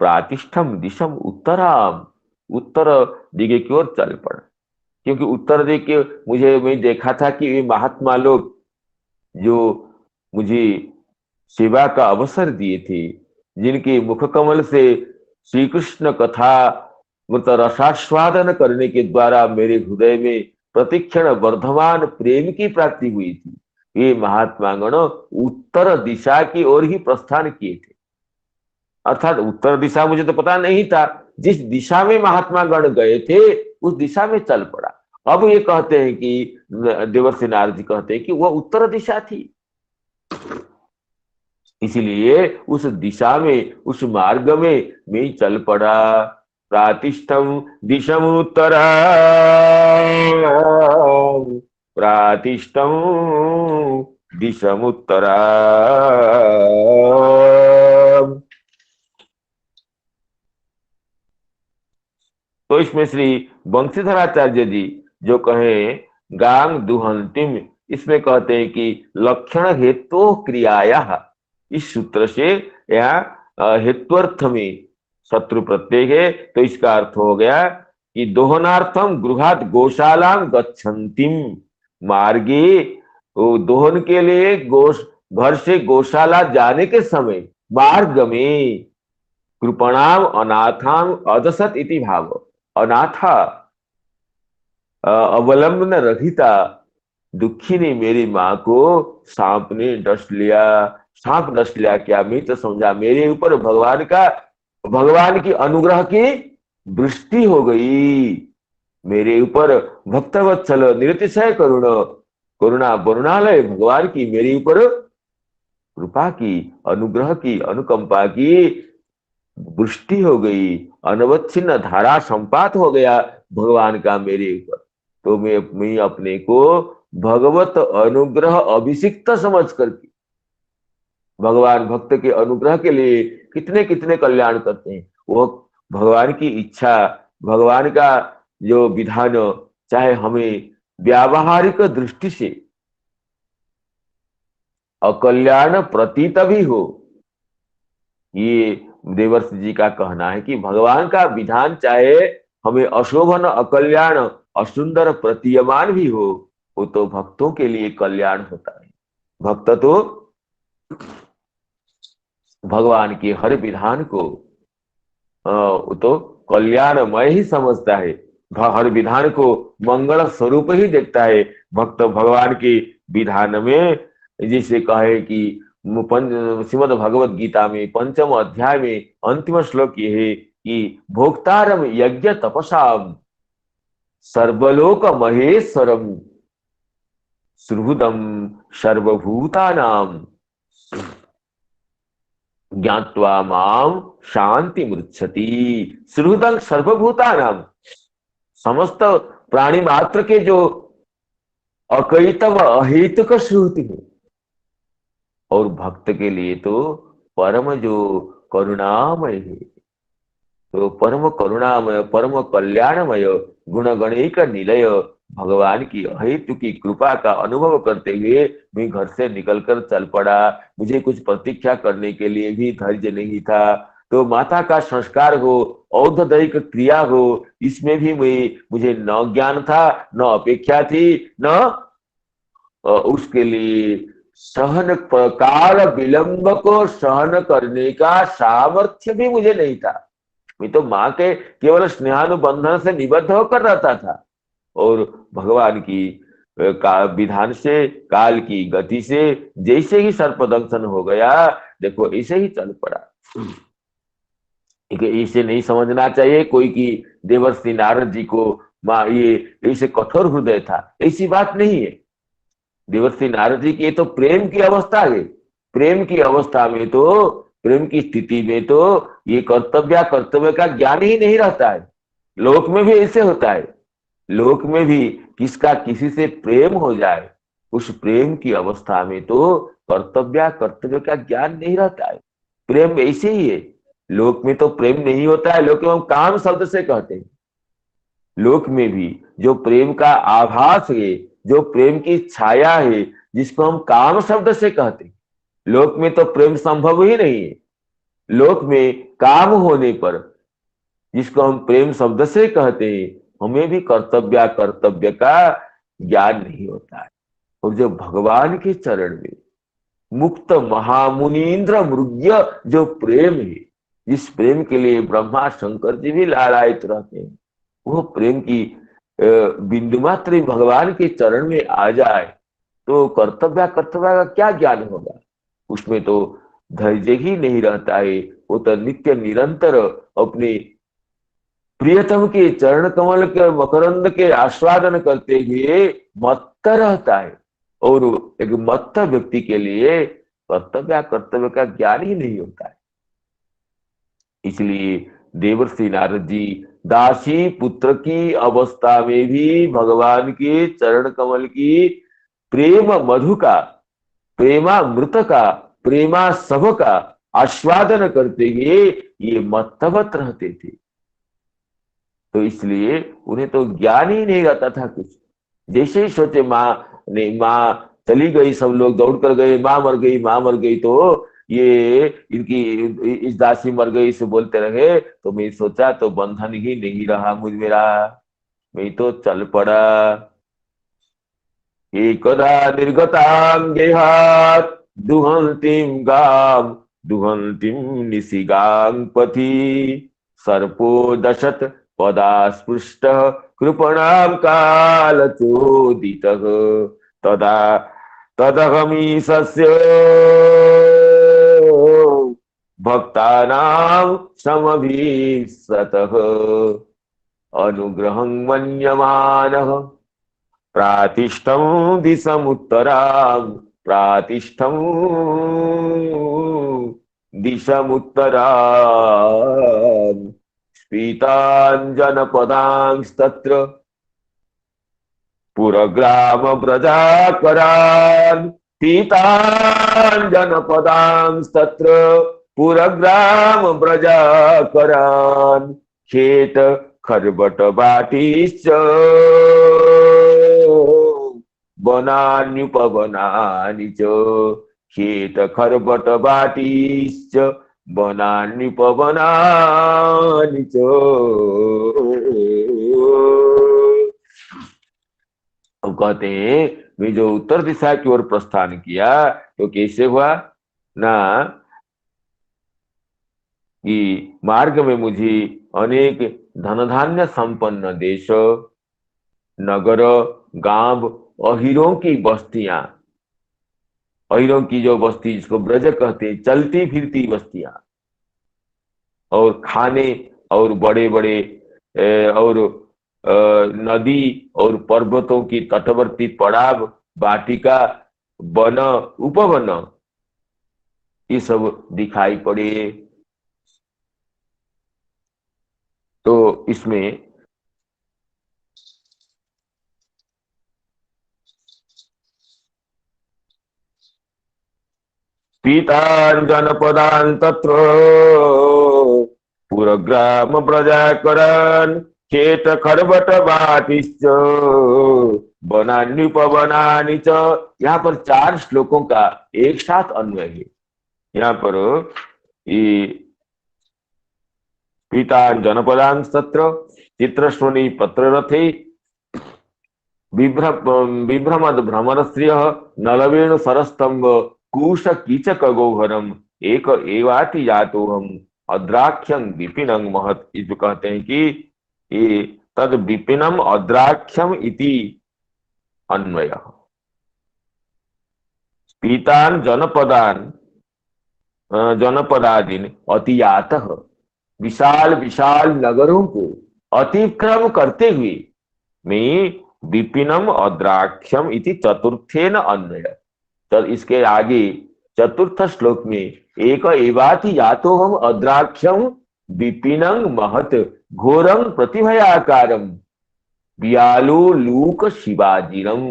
प्रातिष्ठम दिशम उत्तराम, उत्तर दिगे की ओर चल पड़ा। क्योंकि उत्तर दिग के मैं देखा था कि ये महात्मा लोग जो मुझे सेवा का अवसर दिए थे, जिनके मुख कमल से श्री कृष्ण कथा मतलब रसास्वादन करने के द्वारा मेरे हृदय में प्रतिक्षण वर्धमान प्रेम की प्राप्ति हुई थी, ये महात्मागण उत्तर दिशा की ओर ही प्रस्थान किए थे। अर्थात उत्तर दिशा मुझे तो पता नहीं था, जिस दिशा में महात्मा गण गए थे उस दिशा में चल पड़ा। अब ये कहते हैं कि देवर्षि नारद जी कहते हैं कि वह उत्तर दिशा थी, इसलिए उस दिशा में उस मार्ग में मैं चल पड़ा। प्रातिष्ठम दिशम उत्तरा, प्रातिष्ठम दिशम उत्तरा। तो इसमें श्री बंशीधराचार्य जी जो कहे गांग दुहंतिम, इसमें कहते हैं कि लक्षण हेतु क्रियाया, इस सूत्र से यहाँ हेत्वर्थ में शत्रु प्रत्यय है, तो इसका अर्थ हो गया कि दोहनार्थम गृहात गौशालाम गच्छन्तिम, मार्गे दोहन के लिए घर से गौशाला जाने के समय मार्ग में कृपणाम अनाथाम अदसत इति भाव, अनाथा अवलंबन रहिता दुखी ने मेरी माँ को सांप ने डस लिया। सांप डस लिया क्या, मैं तो समझा मेरे ऊपर भगवान की अनुग्रह की वृष्टि हो गई, मेरे ऊपर भक्तवत्सल निरतिशय करुणा वरुणालय भगवान की मेरे ऊपर कृपा की, अनुग्रह की, अनुकंपा की वृष्टि हो गई, अनवच्छिन्न धारा संपात हो गया भगवान का मेरे ऊपर। तो मैं अपने को भगवत अनुग्रह अभिषिक्त समझ करके, भगवान भक्त के अनुग्रह के लिए कितने कितने कल्याण करते हैं, वो भगवान की इच्छा, भगवान का जो विधान, चाहे हमें व्यावहारिक दृष्टि से अकल्याण प्रतीत भी हो, ये देवर्षि जी का कहना है कि भगवान का विधान चाहे हमें अशोभन अकल्याण असुंदर प्रतीयमान भी हो, वो तो भक्तों के लिए कल्याण होता है। भक्त तो भगवान के हर विधान को तो कल्याणमय ही समझता है, हर विधान को मंगल स्वरूप ही देखता है। भक्त भगवान के विधान में जिसे कहे कि श्रीमद भगवत गीता में पंचम अध्याय में अंतिम श्लोक ये है कि भोक्तारम यज्ञ तपसाम सर्वलोक महेश्वरम, सुहृदम सर्वभूतानां ज्ञात्वा माम शांति मृच्छति। सुहृदम सर्वभूतानां, समस्त प्राणी मात्र के जो अकैतव अहेतुक श्रुति है, और भक्त के लिए तो परम जो करुणामय है, तो परम करुणामय परम कल्याणमय गुणगणिक निलय भगवान की अहेतु की कृपा का अनुभव करते हुए मैं घर से निकलकर चल पड़ा। मुझे कुछ प्रतीक्षा करने के लिए भी धैर्य नहीं था। तो माता का संस्कार हो, औषधैक क्रिया हो, इसमें भी मुझे न ज्ञान था, न अपेक्षा थी, न उसके लिए सहन काल विलंब को सहन करने का सामर्थ्य भी मुझे नहीं था। मैं तो माँ के केवल स्नेहानुबंधन से निबद्ध होकर रहता था, और भगवान की का विधान से, काल की गति से जैसे ही सर्पदंशन हो गया, देखो ऐसे ही चल पड़ा। इसे नहीं समझना चाहिए कोई कि देवर्षि नारद जी को माँ ये ऐसे कठोर हृदय था, ऐसी बात नहीं है। देवर्षि नारद जी की ये तो प्रेम की अवस्था है। प्रेम की अवस्था में तो, प्रेम की स्थिति में तो ये कर्तव्य का ज्ञान ही नहीं रहता है। लोक में भी ऐसे होता है। लोक में भी किसका किसी से प्रेम हो जाए, उस प्रेम की अवस्था में तो कर्तव्य का ज्ञान नहीं रहता है। प्रेम ऐसे ही है। लोक में तो प्रेम नहीं होता है, लोक में हम काम शब्द से कहते हैं। लोक में भी जो प्रेम का आभास है, जो प्रेम की छाया है, जिसको हम काम शब्द से कहते हैं, लोक में तो प्रेम संभव ही नहीं है। लोक में काम होने पर, जिसको हम प्रेम शब्द से कहते हैं, हमें भी कर्तव्य का ज्ञान नहीं होता है। और जो भगवान के चरण में मुक्त महामुनीन्द्र मृग्य जो प्रेम है, जिस प्रेम के लिए ब्रह्मा शंकर जी भी लालायित रहते हैं, वो प्रेम की बिंदु मात्र भगवान के चरण में आ जाए तो कर्तव्य का क्या ज्ञान होगा। उसमें तो धैर्य ही नहीं रहता है। वो तो नित्य निरंतर अपने प्रियतम के चरण कमल के मकरंद के आस्वादन करते हुए मत्त रहता है। और एक मत्त व्यक्ति के लिए कर्तव्य का ज्ञान ही नहीं होता है। इसलिए देवर्षि नारद जी दासी पुत्र की अवस्था में भी भगवान के चरण कमल की प्रेम मधु का, प्रेमामृत का, प्रेमा सभ का आस्वादन करते हुए ये मत्तवत रहते थे। तो इसलिए उन्हें तो ज्ञान ही नहीं रहता था कुछ। जैसे ही सोचे माँ चली गई, सब लोग दौड़ कर गए, माँ मर गई, माँ मर गई, तो ये इनकी इस दासी मर गई से बोलते रहे, तो मैं सोचा तो बंधन ही नहीं रहा मुझ मेरा, मैं तो चल पड़ा। एकदा निर्गतां गेहात् दुहन्तीं निशिगां पथि सर्पो दशत पदास्पृष्टः कृपणां कालचोदितः तदा तदहमीशस्य भक्तानां समभीसतः अनुग्रहं मन्यमानः प्रातिष्ठं दिशमुत्तरां प्रातिष्ठं दिशमुत्तरां स्फीताञ्जनपदांस्तत्र पुरग्रामव्रजाकरान् पीताञ्जनपदांस्तत्र पुरग्रामव्रजाकरान् खेत खर्बटबाटीश्च वनान्युपवनानि च खेत खर्बटबाटीश्च वनान्युपवनानि च। अब कहते हैं मैं जो उत्तर दिशा की ओर प्रस्थान किया तो कैसे हुआ ना, कि मार्ग में मुझे अनेक धन धान्य संपन्न देश, नगर, गांव, अहिरों की बस्तियां, अहिरों की जो बस्ती जिसको ब्रज कहते हैं, चलती फिरती बस्तियां, और खाने, और बड़े बड़े और नदी और पर्वतों की तटवर्ती पड़ाव, वाटिका, वन, उपवन, ये सब दिखाई पड़े। तो इसमें पीतान् जनपदान् तत्र पुरग्राम प्रजाकरान् खेत खरबट बाटिश्च वनान्युपवनानि च। यहाँ पर 4 श्लोकों का एक साथ अन्वय है। यहाँ पर ये पीतान् जनपदान् तत्र चित्रश्रोणी पत्ररथे बिभ्रमद भ्रमरश्रियः नलवेणु सरस्तंभ कुश कीचक गौहरम एक एवाति जातोहम अद्राख्यं विपिनं महत। ये जो कहते हैं कि ये तद विपिनम अद्राख्यम इति अन्वय। पीतान जनपदान जनपदादीन अतियातः, विशाल विशाल नगरों को अतिक्रम करते हुए मैं विपिनम अद्राख्यम इति चतुर्थेन अन्वय। तो इसके आगे चतुर्थ श्लोक में एक एवाति यातो हम अद्राख्यम विपिनं महत घोरं प्रतिभयाकारम बियालो लूक शिवाजीरम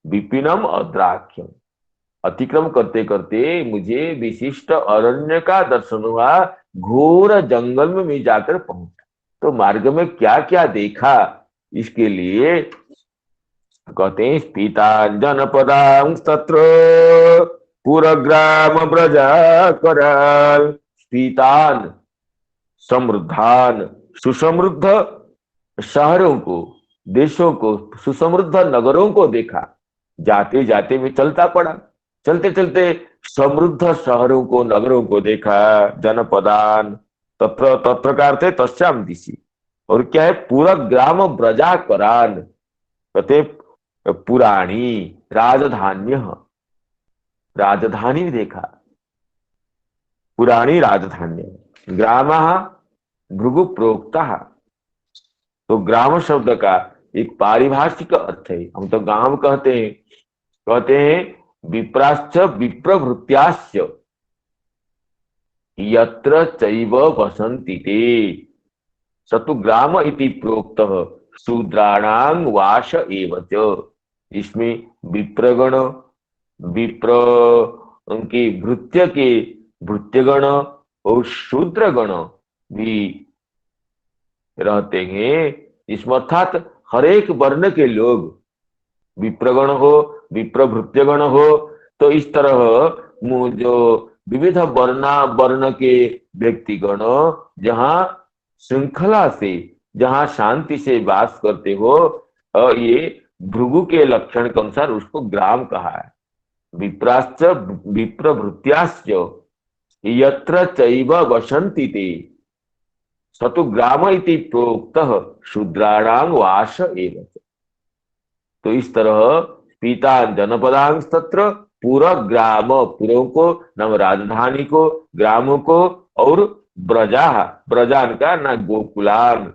विपिनम अद्राख्यम। अतिक्रम करते करते मुझे विशिष्ट अरण्य का दर्शन हुआ, घोर जंगल में मैं जाकर पहुंचा। तो मार्ग में क्या क्या देखा, इसके लिए कहते हैं पीता जनपदां तत्र पुरग्राम प्रजा कराल। पीतान समृद्धान, सुसमृद्ध शहरों को, देशों को, सुसमृद्ध नगरों को देखा। जाते जाते मैं चलता पड़ा, चलते चलते समृद्ध शहरों को, नगरों को देखा। जनपदान तत्र, तत्र का अर्थ है तस्याम दिशि। और क्या है, पूरा ग्राम ब्रजा करान, कहते पुराणी राजधान्य, राजधानी देखा, पुराणी राजधान्य। ग्राम भृगु प्रोक्ता, तो ग्राम शब्द का एक पारिभाषिक अर्थ है। हम तो गांव कहते हैं विप्राश्च विप्रभृत्याश्च यत्र चैव वसन्ति ते सतु ग्राम इति प्रोक्तः शूद्राणां वास एव च। इसमें विप्रगण, विप्र उनके भृत्य के भृत्यगण और शूद्रगण भी रहते हैं। इसमें अर्थात हर एक वर्ण के लोग, विप्रगण हो, विप्र भृत्यगण हो, तो इस तरह जो विविध वर्ण के व्यक्तिगण जहाँ श्रृंखला से, जहाँ शांति से वास करते हो, ये भृगु के लक्षण के अनुसार उसको ग्राम कहा है। विप्राश्च विप्रभृत्याश्च यत्र चैव वसन्ति ते सतु ग्राम इति प्रोक्तः शूद्राणां वास एव च। तो इस तरह पीता जनपदां तत्र पूरा ग्राम, पुरों को नाम राजधानी को, ग्रामों को, और ब्रजा, ब्रजान का ना गोकुलान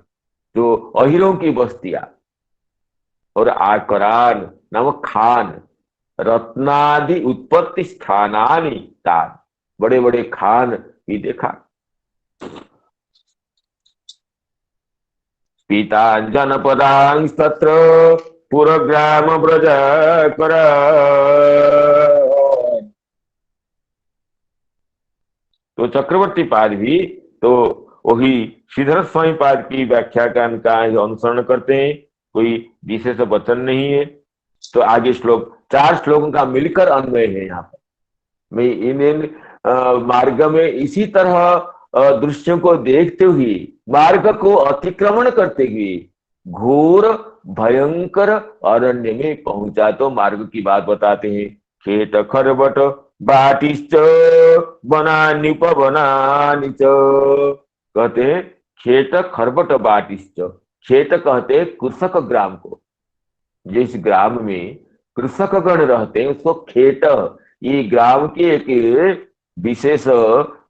जो अहिरों की बस्तियां, और आकरान नाम खान, रत्नादि उत्पत्ति स्थानानि तान, बड़े बड़े खान भी देखा। पीता जनपदां तत्र पुरग्राम ब्रजा करा। तो चक्रवर्ती पाद भी तो वही श्रीधर स्वामी पाद की व्याख्या का अनुसरण करते हैं, कोई विशेष वचन नहीं है। तो आगे श्लोक 4 श्लोकों का मिलकर अन्वय है। यहाँ पर मैं इन मार्ग में इसी तरह दृश्यों को देखते हुए, मार्ग को अतिक्रमण करते हुए घोर भयंकर अरण्य में पहुंचा। तो मार्ग की बात बताते हैं। खेत खरबट बाटिश्च वनान्युपवनानि च। कहते हैं खेत खरबट बाटिश्च, खेत कहते हैं कृषक ग्राम को। जिस ग्राम में कृषक गण रहते हैं उसको खेत, ये ग्राम की एक विशेष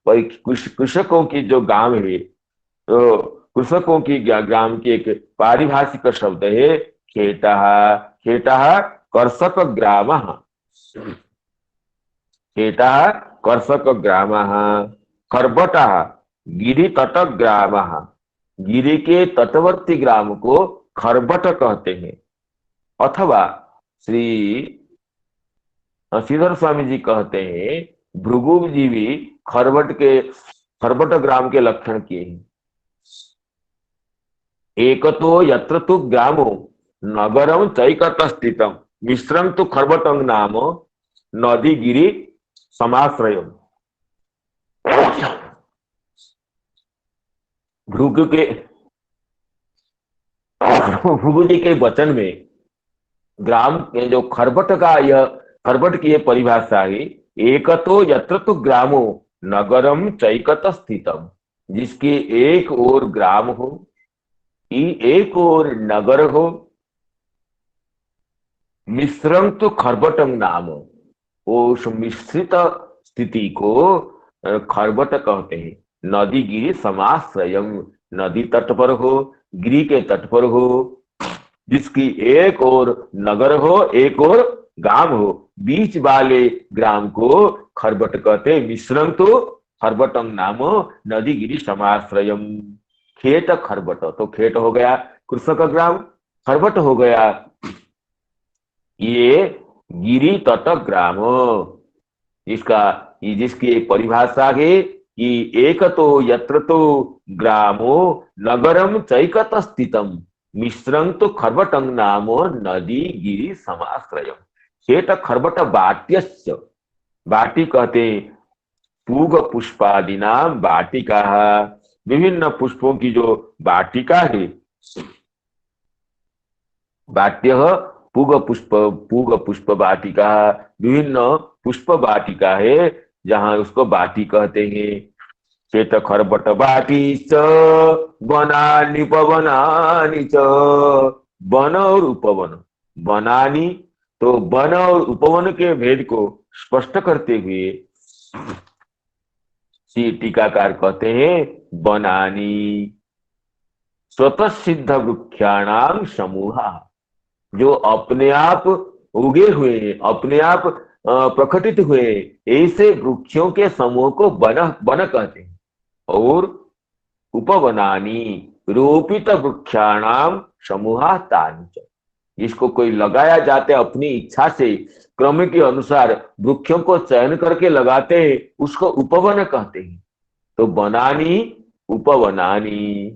कृषकों की जो गांव है, तो कृषकों की ग्राम की एक पारिभाषिक शब्द है खेता। खेता कर्षक ग्राम, खेटा कर्षक ग्राम, खरबट गिरी तट ग्राम, गिरी के तटवर्ती ग्राम को खरबट कहते हैं। अथवा श्री श्रीधर स्वामी जी कहते हैं भृगु जी भी खरबट ग्राम के लक्षण किए हैं। एक तो यत्र तु ग्रामो नगरम चैकत स्थितम मिश्रम तो खरबटं नाम नदी गिरी समाश्रय। भृगु के भृगु जी के वचन में ग्राम जो खरबट का यह खरबट की यह परिभाषा है, एक तो यत्र तु ग्रामो नगरम चैकत स्थितम, जिसके एक ओर ग्राम हो, एक ओर नगर हो, मिश्रम तो खरबटं नाम, उस मिश्रित स्थिति को खरबट कहते हैं। नदी गिरी समाश्रयम, नदी तट पर हो, गिरी के तट पर हो, जिसकी एक ओर नगर हो एक ओर ग्राम हो, बीच वाले ग्राम को खरबट कहते हैं। मिश्रम तो खरबटं नाम नदी गिरी समाश्रयम। खेत खरबट, तो खेत हो गया कृषक ग्राम, खरबट हो गया ये गिरी तट ग्राम, जिसकी परिभाषा है कि एक तो यत्र तो ग्रामो नगरम चैकत स्थितम मिश्रं तो खरबटं नामो नदी गिरी समाश्रयम। खेत खरबट बाट्यस्य, बाटी कहते पूग पुष्पादि नाम बाटिका, विभिन्न पुष्पों की जो बाटिका है, बाट्य पूग पुष्प वाटिका, विभिन्न पुष्प वाटिका है जहां उसको बाटी कहते हैं। चेत खरबट बाटी च वनानि उपवनानि च, वन और उपवन, वनानि तो वन और उपवन के भेद को स्पष्ट करते हुए श्री टीकाकार कहते हैं वनानि स्वतः सिद्ध वृक्षाणाम समूह, जो अपने आप उगे हुए हैं, अपने आप प्रकटित हुए ऐसे वृक्षों के समूह को वन कहते हैं। और उपवनानी रोपित वृक्षाणाम समूहा तानि, इसको कोई लगाया जाते अपनी इच्छा से क्रम के अनुसार वृक्षों को चयन करके लगाते हैं, उसको उपवन कहते हैं। तो वनानी उपवनानी,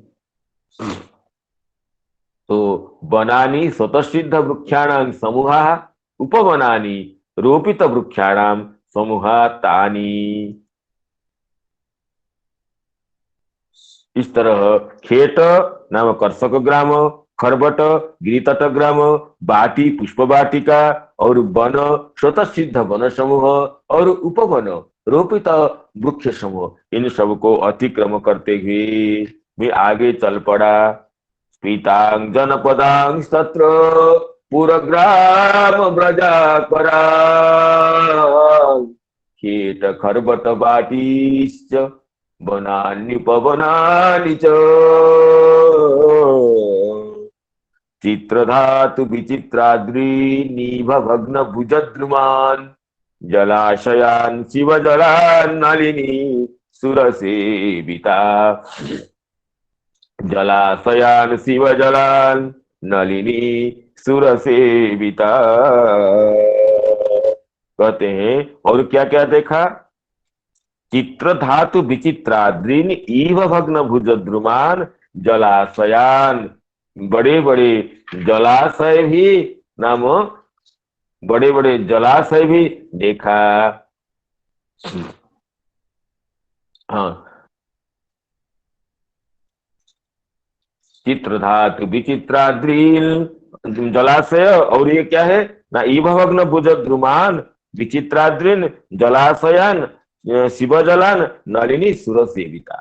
तो वनानि स्वतःसिद्ध वृक्षाणां समूहा, उपवनानि रोपित वृक्षाणां समूहा तानि। इस तरह खेत नाम कर्षक ग्राम, खरबट गिरितट ग्राम, बाटी पुष्प वाटिका और वन स्वतः सिद्ध वन समूह और उपवन रोपित वृक्ष समूह, इन सब को अतिक्रम करते हुए भी आगे चल पड़ा। पीतांग जनपदांग सत्र पुरग्राम ब्रजाकरा, खेत खरबट बाटीश्च वनान्युपवनानि च, चित्रधातु विचित्राद्रीनीभ भग्न भुजद्रुमान्, जलाशयान् शिव जलान् नलिनी सुरसेविता, जलाशयान शिव जलान नलिनी सुरसेविता। कहते हैं और क्या क्या देखा, चित्र धातु विचित्राद्रीन इव भग्न भुजद्रुमान, जलाशयान बड़े बड़े जलाशय भी नाम बड़े बड़े जलाशय भी देखा। हाँ, चित्र धातु विचित्राद्रीन जलाशय, और ये क्या है ना, इभवग्न भुज द्रुमान विचित्राद्रीन जलाशयन शिवजलान नलिनी सुरसेविता।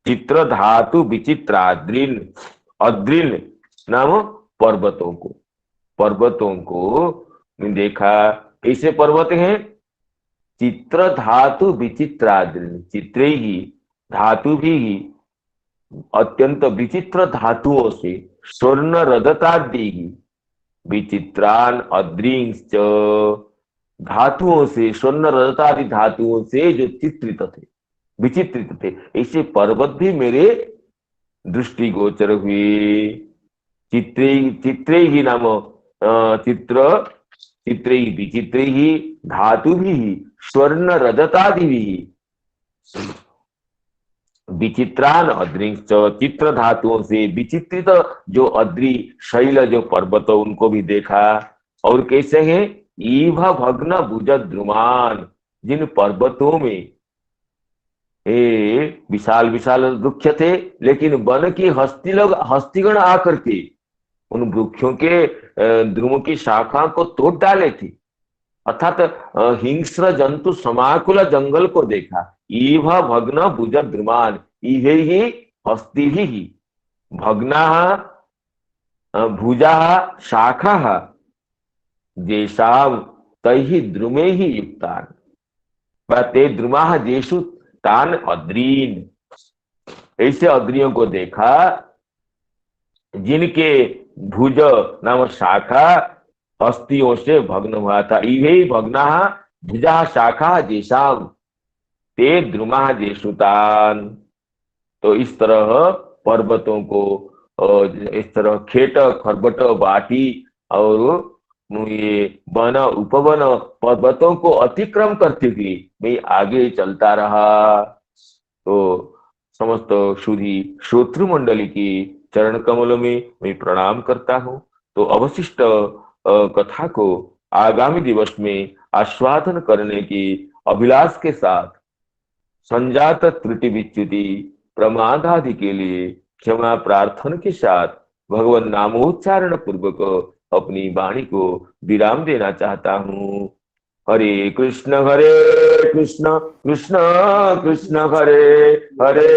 चित्र धातु विचित्राद्रीन, अद्रीन नाम पर्वतों को देखा। कैसे पर्वत हैं, चित्र धातु विचित्राद्रीन, चित्रे ही धातु भी अत्यंत विचित्र धातुओं से, स्वर्ण रजतादि विचित्रान अद्रिंश्च, धातुओं से, स्वर्ण रजतादि धातुओं से जो चित्रित थे, विचित्रित थे, ऐसे पर्वत भी मेरे दृष्टिगोचर हुए। चित्रे चित्रे ही नाम चित्र चित्रे ही विचित्रे ही धातु भी स्वर्ण रजतादि भी विचित्रान अद्रिंश्च, चित्र धातुओं से विचित्रित जो अद्रि शैल जो पर्वत उनको भी देखा। और कैसे हैं? ईभ भग्न भुज द्रुमान, जिन पर्वतों में विशाल विशाल वृक्ष थे, लेकिन वन की हस्तीगण आकर के उन वृक्षों के द्रुमों की शाखा को तोड़ डाले थे। अर्थात हिंस्र जंतु समाकुल जंगल को देखा। ईभ भग्न भुज द्रुमान, इहे ही हस्ती ही भग्ना भुजा शाखा जेषाम तैहि द्रुमे ही युक्तान, ते द्रुमा जेषु तान अद्रीन, ऐसे अद्रियों को देखा जिनके भुज नाम शाखा हस्तियों से भग्न हुआ था। इहे भग्ना भुजा शाखा जेषाम ते द्रुमा जेषुतान। तो इस तरह पर्वतों को, इस तरह खेट खरबट बाटी और ये वन उपवन पर्वतों को अतिक्रम करते हुए मैं आगे चलता रहा। तो समस्त शुद्धि श्रोतृ मंडली की चरण कमलों में मैं प्रणाम करता हूँ। तो अवशिष्ट कथा को आगामी दिवस में आस्वादन करने की अभिलाष के साथ संजात त्रुटि विच्युति प्रमाद आदि के लिए क्षमा प्रार्थना के साथ भगवान नामोच्चारण पूर्वक अपनी वाणी को विराम देना चाहता हूँ। हरे कृष्ण कृष्ण कृष्ण हरे हरे,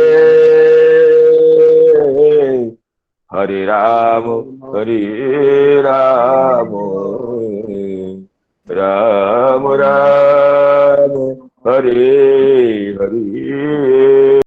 हरे राम राम राम हरे हरे।